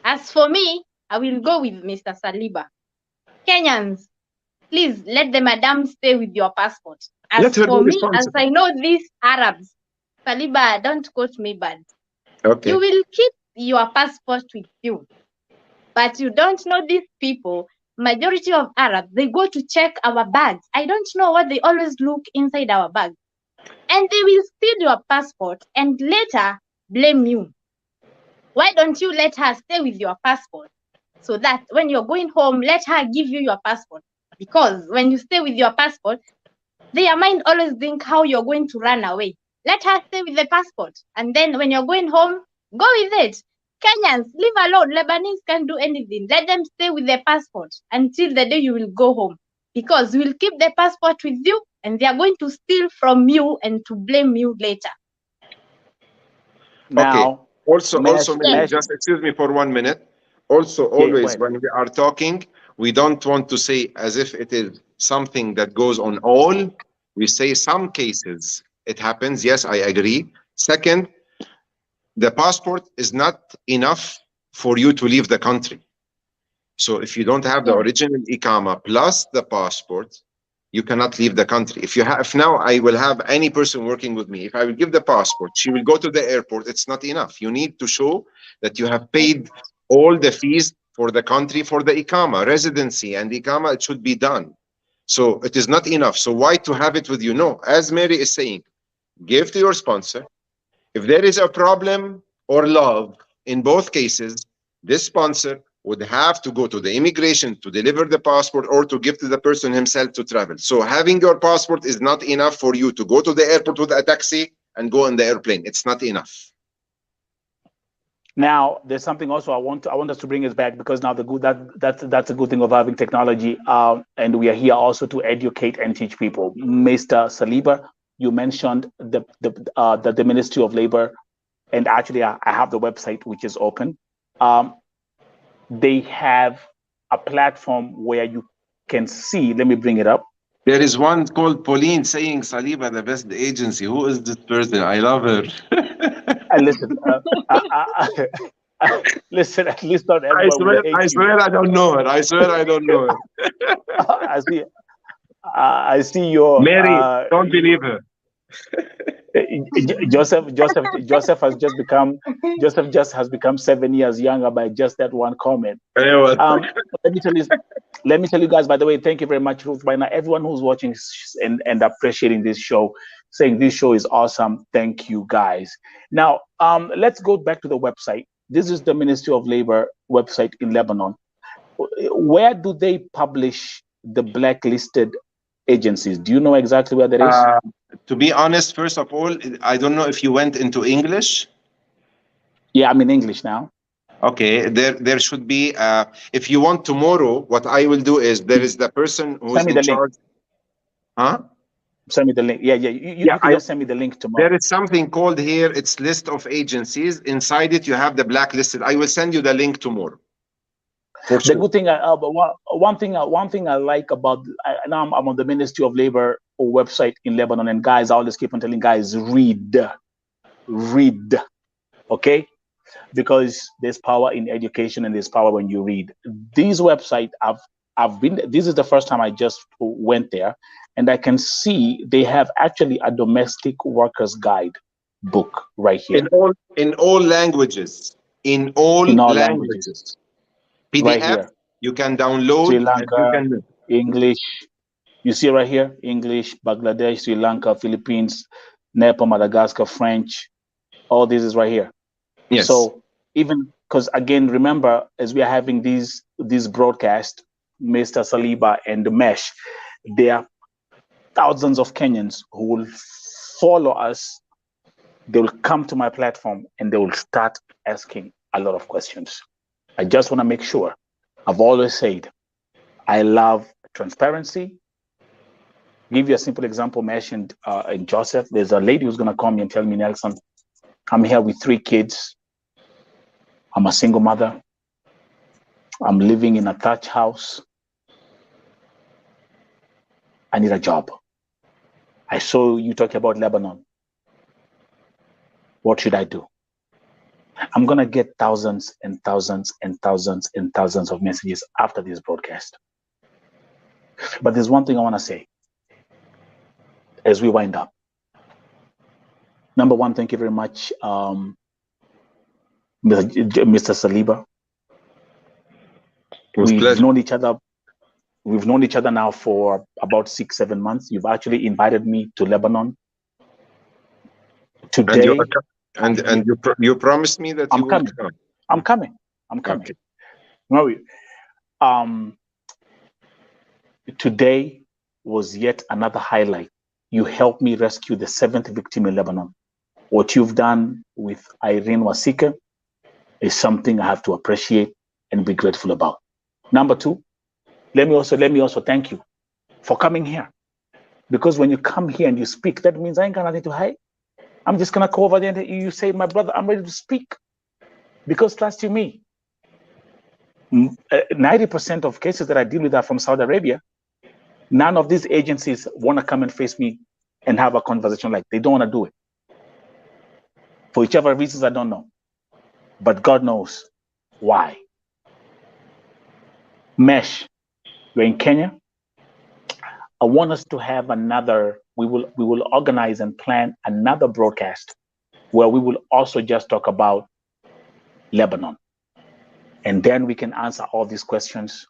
As for me, I will go with Mr. Saliba. Kenyans, please let the madam stay with your passport. As for me, as I know these Arabs, Saliba, don't quote me bad. Okay. You will keep your passport with you. But you don't know these people. Majority of Arabs, they go to check our bags. I don't know what they always look inside our bags. And they will steal your passport and later blame you. Why don't you let her stay with your passport? So that when you're going home, let her give you your passport. Because when you stay with your passport, their mind always think how you're going to run away. Let her stay with the passport. And then when you're going home, go with it. Kenyans, leave alone. Lebanese can't do anything. Let them stay with their passport until the day you will go home. Because you will keep the passport with you and they are going to steal from you and to blame you later. Now, okay. Also, just excuse me for 1 minute. Also, always when we are talking, we don't want to say as if it is something that goes on all. We say some cases it happens. Yes, I agree. Second, the passport is not enough for you to leave the country. So if you don't have the original Iqama plus the passport, you cannot leave the country. If now I will have any person working with me, if I will give the passport, she will go to the airport, it's not enough. You need to show that you have paid all the fees for the country, for the Iqama, residency and Iqama, it should be done. So it is not enough. So why to have it with you? No, as Mary is saying, give to your sponsor. If there is a problem or love in both cases, this sponsor would have to go to the immigration to deliver the passport or to give to the person himself to travel. So having your passport is not enough for you to go to the airport with a taxi and go on the airplane. It's not enough. Now, there's something also I want us to bring us back, because now that's a good thing of having technology, and we are here also to educate and teach people. Mr. Saliba, you mentioned the Ministry of Labor, and actually I have the website which is open. They have a platform where you can see. Let me bring it up. There is one called Pauline saying Saliba the best agency. Who is this person? I love her. Listen, listen. At least not everyone. I swear I don't know her. I swear I don't know her. I see your Mary. Don't believe her. Joseph has become 7 years younger by just that one comment. Let me tell you guys, by the way, thank you very much, Ruth. By now, everyone who's watching and appreciating this show, saying this show is awesome. Thank you guys. Now, let's go back to the website. This is the Ministry of Labor website in Lebanon. Where do they publish the blacklisted agencies? Do you know exactly where that is? To be honest, first of all, I don't know if you went into English. Yeah, I'm in English now. Okay, there should be. If you want tomorrow, what I will do is there is the person who's in charge. Huh? Send me the link. Yeah. You can just send me the link tomorrow. There is something called here. It's list of agencies. Inside it, you have the blacklisted. I will send you the link tomorrow. The good thing, one thing I like about now I'm on the Ministry of Labor website in Lebanon, and guys, I always keep on telling guys, read, okay, because there's power in education and there's power when you read. These websites, I've been. This is the first time I just went there, and I can see they have actually a domestic workers guide book right here in all languages. In all languages. PDF, right here. You can download. Sri Lanka, English. You see right here, English, Bangladesh, Sri Lanka, Philippines, Nepal, Madagascar, French. All this is right here. Yes. So even because again, remember, as we are having these broadcasts, Mr. Saliba and the Mesh, there are thousands of Kenyans who will follow us. They will come to my platform and they will start asking a lot of questions. I just want to make sure. I've always said, I love transparency. Give you a simple example mentioned in Joseph. There's a lady who's going to call me and tell me, Nelson, I'm here with 3 kids. I'm a single mother. I'm living in a thatch house. I need a job. I saw you talking about Lebanon. What should I do? I'm going to get thousands and thousands and thousands and thousands of messages after this broadcast. But there's one thing I want to say as we wind up. Number one, thank you very much, Mr. Saliba. We've known each other. We've known each other now for about 6-7 months. You've actually invited me to Lebanon today, and you promised me that you will come. I'm coming. Okay. No, today was yet another highlight. You helped me rescue the 7th victim in Lebanon. What you've done with Irene Wasika is something I have to appreciate and be grateful about. Number 2, let me also thank you for coming here. Because when you come here and you speak, that means I ain't got nothing to hide. I'm just gonna go over there and you say, my brother, I'm ready to speak. Because trust you me, 90% of cases that I deal with are from Saudi Arabia. None of these agencies want to come and face me and have a conversation like they don't want to do it. For whichever reasons, I don't know. But God knows why. Mesh, you're in Kenya. I want us to have another, we will organize and plan another broadcast where we will also just talk about Lebanon. And then we can answer all these questions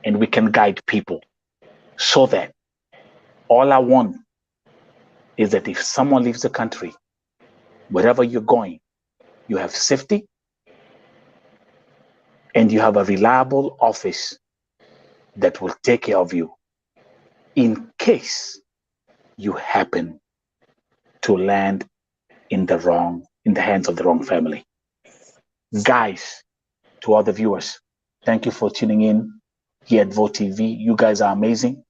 and we can guide people so that all I want is that if someone leaves the country, wherever you're going, you have safety and you have a reliable office that will take care of you in case you happen to land in the hands of the wrong family. Guys, to all the viewers, thank you for tuning in here at Vote TV. You guys are amazing.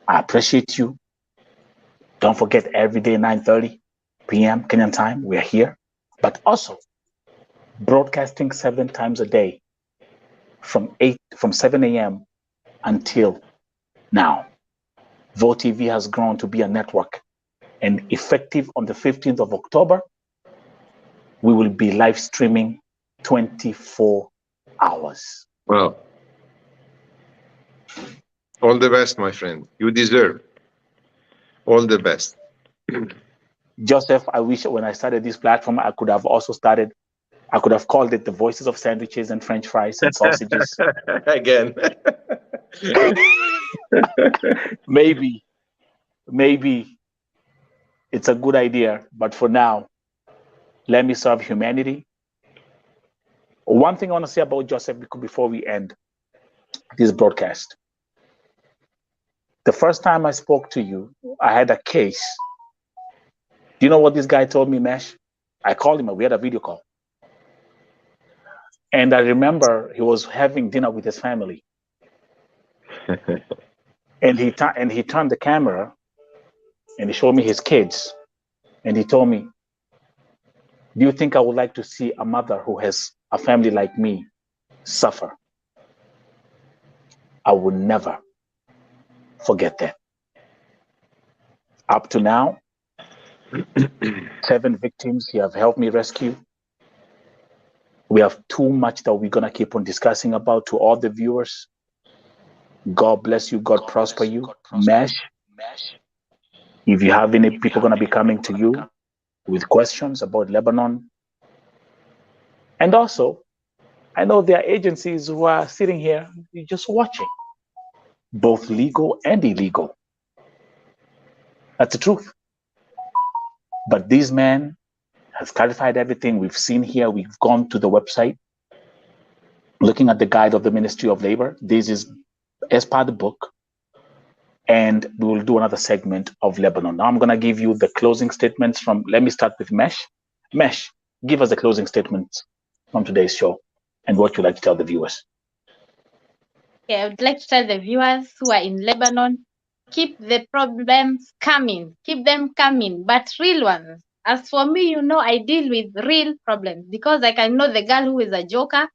I appreciate you. Don't forget, every day 9:30 p.m. Kenyan time, we're here. But also broadcasting 7 times a day from 7 a.m. until now. Vote TV has grown to be a network, and effective on the 15th of October, we will be live streaming 24 hours. Well, all the best, my friend. You deserve all the best. Joseph, I wish when I started this platform, I could have called it the Voices of Sandwiches and French Fries and Sausages. Again. Maybe it's a good idea, but for now, let me serve humanity. One thing I want to say about Joseph before we end this broadcast. The first time I spoke to you, I had a case. Do you know what this guy told me, Mesh? I called him, we had a video call. And I remember he was having dinner with his family. And he turned the camera and he showed me his kids. And he told me, do you think I would like to see a mother who has a family like me suffer? I will never forget that. Up to now, 7 victims you have helped me rescue. We have too much that we're going to keep on discussing about. To all the viewers, God bless you. God prosper you. Mesh, if you have any people going to be coming to you with questions about Lebanon. And also, I know there are agencies who are sitting here just watching, both legal and illegal. That's the truth. But these men have clarified everything we've seen here. We've gone to the website, looking at the guide of the Ministry of Labor. This is as part of the book. And we will do another segment of Lebanon. Now I'm going to give you the closing statements from, let me start with Mesh. Mesh, give us the closing statements from today's show and what you'd like to tell the viewers. Okay, I would like to tell the viewers who are in Lebanon, keep the problems coming, keep them coming, but real ones. As for me, I deal with real problems because I can know the girl who is a joker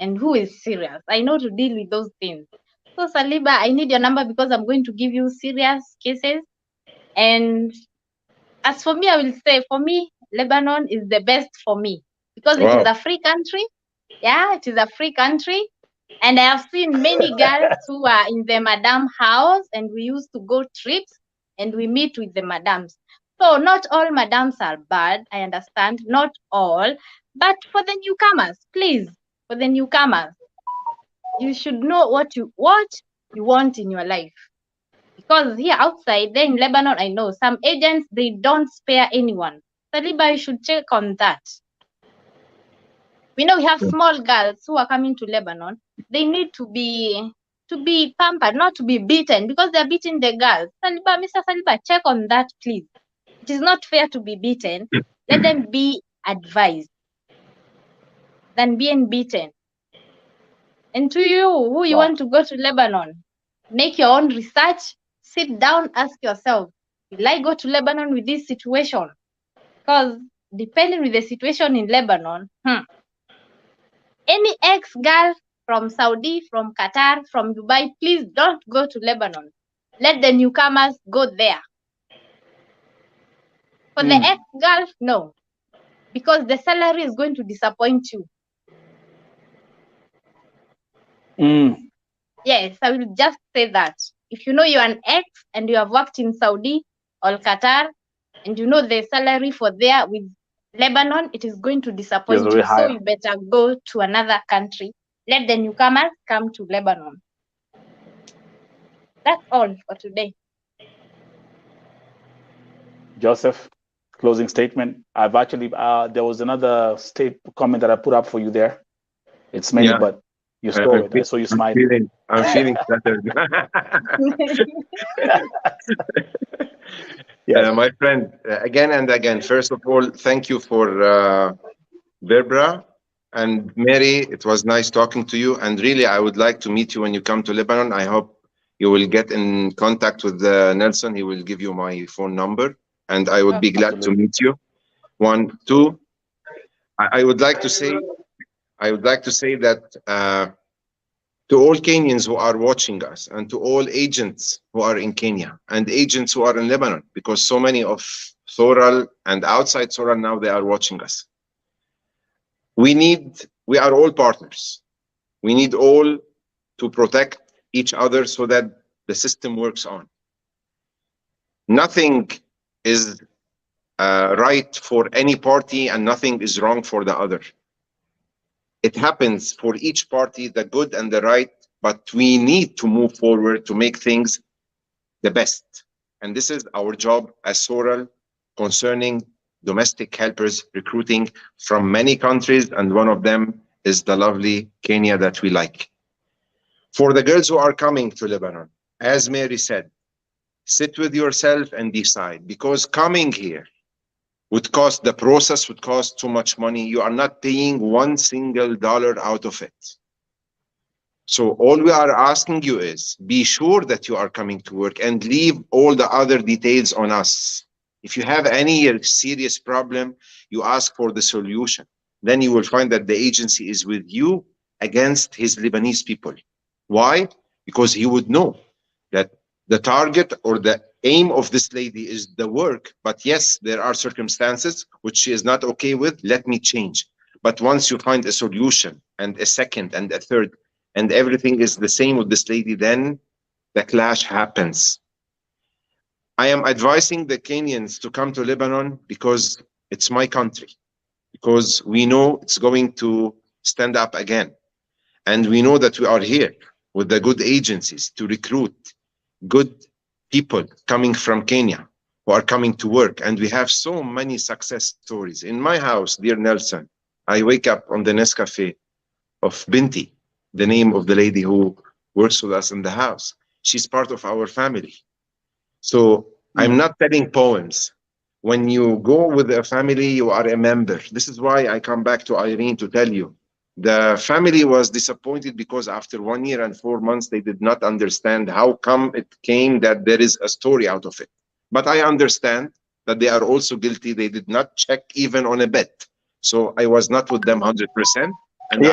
and who is serious. I know to deal with those things. So Saliba, I need your number because I'm going to give you serious cases. And as for me, I will say, for me, Lebanon is the best for me because it is a free country. Yeah, it is a free country. And I have seen many girls who are in the madam house, and we used to go trips and we meet with the madams. So not all madams are bad, I understand, not all, but for the newcomers, please, for the newcomers, You should know what you want in your life. Because here outside, there in Lebanon, I know some agents, they don't spare anyone. Saliba, you should check on that. We know we have small girls who are coming to Lebanon. They need to be pampered, not to be beaten, because they're beating the girls. Saliba, Mr. Saliba, check on that, please. It is not fair to be beaten. Let them be advised than being beaten. And to you, who you want to go to Lebanon, make your own research, sit down, ask yourself, will I go to Lebanon with this situation? Because depending with the situation in Lebanon, any ex-girl from Saudi, from Qatar, from Dubai, please don't go to Lebanon. Let the newcomers go there. For the ex-girl, no. Because the salary is going to disappoint you. Yes, I will just say that. If you know you're an ex and you have worked in Saudi or Qatar, and you know the salary for there with Lebanon, it is going to disappoint you. So you better go to another country. Let the newcomers come to Lebanon. That's all for today. Joseph, closing statement. I've actually, there was another comment that I put up for you there. It's many, but you saw it. I saw you smiling. I'm feeling flattered. My friend, again and again, first of all, thank you for Verbra and Mary. It was nice talking to you. And really, I would like to meet you when you come to Lebanon. I hope you will get in contact with Nelson. He will give you my phone number, and I would be glad to meet you. 1, 2. I would like to say that to all Kenyans who are watching us, and to all agents who are in Kenya and agents who are in Lebanon, because so many of Thoral and outside Thoral now, they are watching us. We are all partners. We need all to protect each other so that the system works on. Nothing is right for any party and nothing is wrong for the other. It happens for each party, the good and the right, but we need to move forward to make things the best. And this is our job as Thoral concerning domestic helpers recruiting from many countries, and one of them is the lovely Kenya that we like. For the girls who are coming to Lebanon, as Mary said, sit with yourself and decide, because coming here the process would cost too much money. You are not paying $1 single out of it. So all we are asking you is be sure that you are coming to work and leave all the other details on us. If you have any serious problem, you ask for the solution. Then you will find that the agency is with you against his Lebanese people. Why? Because he would know that the target or the aim of this lady is the work, but yes, there are circumstances which she is not okay with. Let me change. But once you find a solution and a second and a third, and everything is the same with this lady, then the clash happens. I am advising the Kenyans to come to Lebanon because it's my country, because we know it's going to stand up again. And we know that we are here with the good agencies to recruit good people coming from Kenya who are coming to work. And we have so many success stories. In my house, dear Nelson, I wake up on the Nescafe of Binti, the name of the lady who works with us in the house. She's part of our family. So I'm not telling poems. When you go with a family, you are a member. This is why I come back to Irene to tell you. The family was disappointed because after 1 year and 4 months, they did not understand how come it came that there is a story out of it. But I understand that they are also guilty. They did not check even on a bet. So I was not with them 100%. And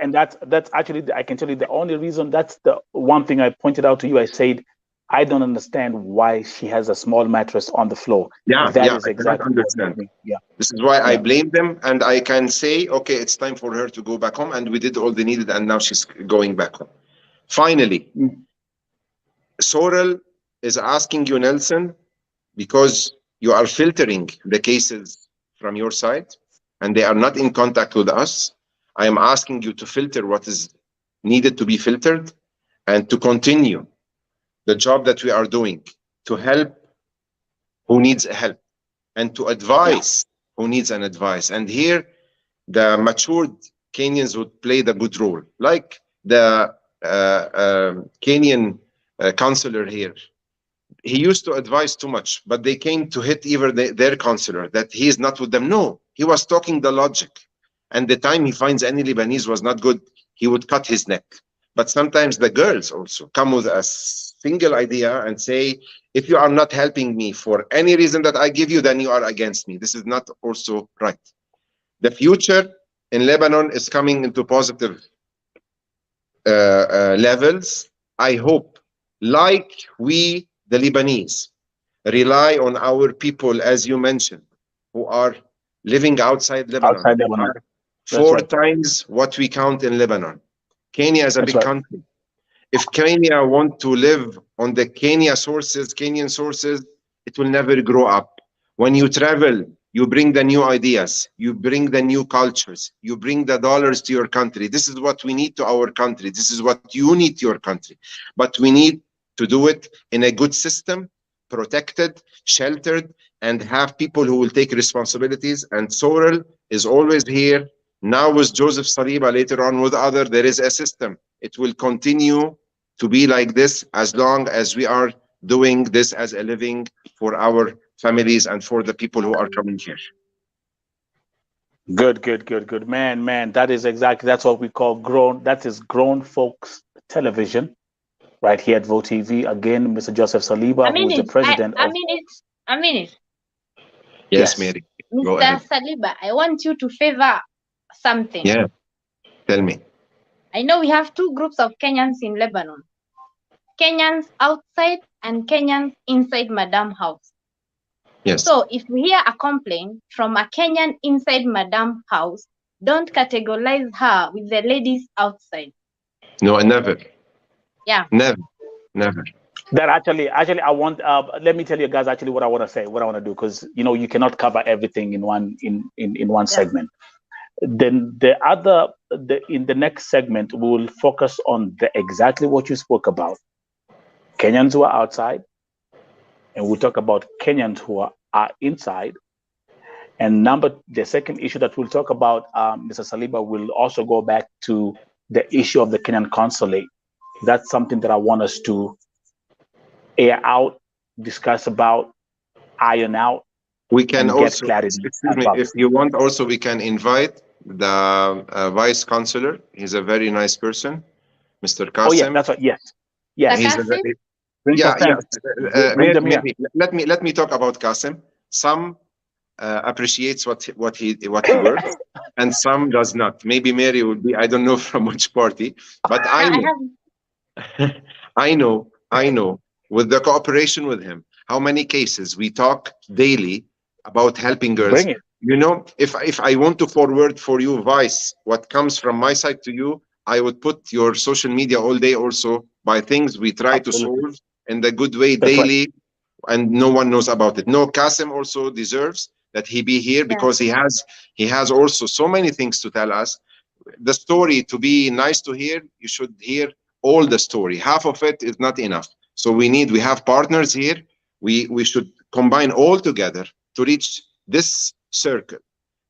and that's actually, I can tell you the only reason, that's the one thing I pointed out to you. I said, I don't understand why she has a small mattress on the floor. That is exactly what made me. This is why I blame them, and I can say, okay, it's time for her to go back home, and we did all the needed, and now she's going back home. Finally, Thoral is asking you, Nelson, because you are filtering the cases from your side, and they are not in contact with us. I am asking you to filter what is needed to be filtered and to continue the job that we are doing to help who needs help and to advise who needs an advice. And here, the matured Kenyans would play the good role, like the Kenyan counselor here. He used to advise too much, but they came to hit even their counselor that he is not with them. No, he was talking the logic. And the time he finds any Lebanese was not good, he would cut his neck. But sometimes the girls also come with a single idea and say, if you are not helping me for any reason that I give you, then you are against me. This is not also right. The future in Lebanon is coming into positive levels. I hope, like we, the Lebanese, rely on our people, as you mentioned, who are living outside Lebanon. Outside Lebanon. Four times what we count in Lebanon. Kenya is a big country. If Kenya want to live on the Kenyan sources, it will never grow up. When you travel, you bring the new ideas, you bring the new cultures, you bring the dollars to your country. This is what we need to our country. This is what you need to your country. But we need to do it in a good system, protected, sheltered, and have people who will take responsibilities. And Sorrel is always here. Now with Joseph Saliba, later on with others, there is a system. It will continue to be like this as long as we are doing this as a living for our families and for the people who are coming here. Good. Man, that is exactly, that's what we call grown folks television right here at Vote TV. Again, Mr. Joseph Saliba, who is the president of... A minute. Yes, Mary. Mr. Saliba, I want you to favor something. Yeah, tell me. I know we have two groups of Kenyans in Lebanon. Kenyans outside and Kenyans inside Madam house. Yes. So if we hear a complaint from a Kenyan inside Madam house, don't categorize her with the ladies outside. No, never. Yeah. Never. That actually, I want. Let me tell you guys actually what I want to say, what I want to do, because you cannot cover everything in one segment. Then in the next segment, we will focus on exactly what you spoke about. Kenyans who are outside, and we'll talk about Kenyans who are inside. And the second issue that we'll talk about, Mr. Saliba, will also go back to the issue of the Kenyan consulate. That's something that I want us to air out, discuss about, iron out. We can also, excuse me, if you want, also we can invite the vice chancellor. He's a very nice person, Mr. Qasim. Oh yeah, that's right. Yes. He's let me talk about Qasim. Some appreciates what he works, and some does not. Maybe Mary would be, I don't know from which party, but I know with the cooperation with him, how many cases we talk daily about helping girls. If I want to forward for you, Vice, what comes from my side to you, I would put your social media all day also by things we try to solve in the good way daily, and no one knows about it. No, Qasim also deserves that he be here because he has also so many things to tell us. The story, to be nice to hear, you should hear all the story. Half of it is not enough. So we have partners here. We should combine all together to reach this circle.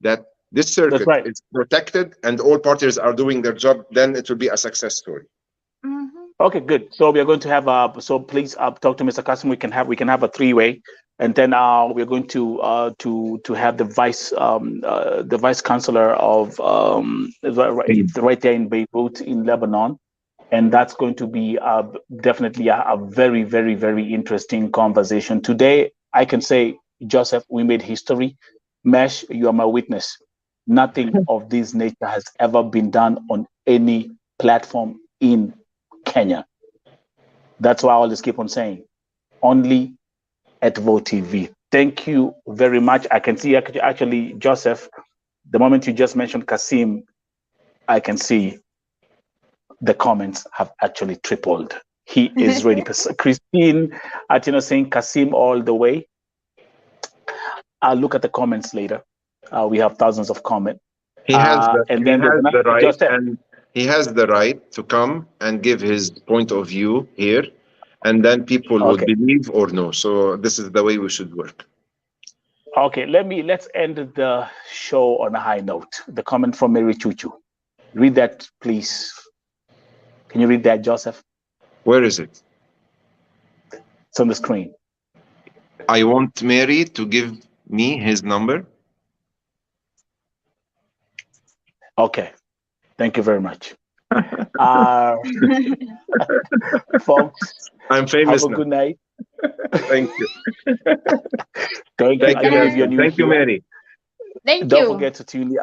That this circuit is protected and all parties are doing their job, then it will be a success story. Okay, good. So we are going to have so please talk to Mr. Qasim. We can have a three-way, and then we're going to have the vice chancellor of right there in Beirut in Lebanon, and that's going to be definitely a very, very, very interesting conversation today. I can say, Joseph, we made history. Mesh, you are my witness. Nothing of this nature has ever been done on any platform in Kenya. That's why I always keep on saying, only at Vote TV. Thank you very much. I can see actually, Joseph, the moment you just mentioned Qasim, I can see the comments have actually tripled. He is ready. Christine Atino saying Qasim all the way. I'll look at the comments later. We have thousands of comments. He has the right, and he has the right to come and give his point of view here, and then people would believe or no. So this is the way we should work. Okay, let's end the show on a high note. The comment from Mary Chuchu. Read that, please. Can you read that, Joseph? Where is it? It's on the screen. I want Mary to give me his number. Okay. Thank you very much. Folks, I'm famous have a now. good night. Thank you. Thank you, Mary. Don't forget to tune in.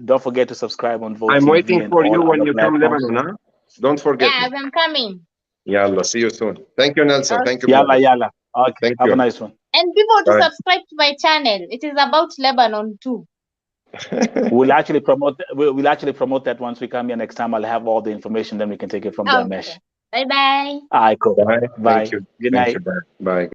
Don't forget to subscribe on Vote I'm TV waiting for you when you come Lebanon, huh? Don't forget. Yeah, I'm coming. Yalla, see you soon. Thank you, Nelson. Okay. Thank you. Yalla. Okay, thank have you. a nice one. And people to subscribe to my channel. It is about Lebanon too. We'll actually promote that once we come here next time. I'll have all the information, then we can take it from there, Mesh. Bye-bye. All right, cool. Bye. Bye. Thank you. Good night. Bye.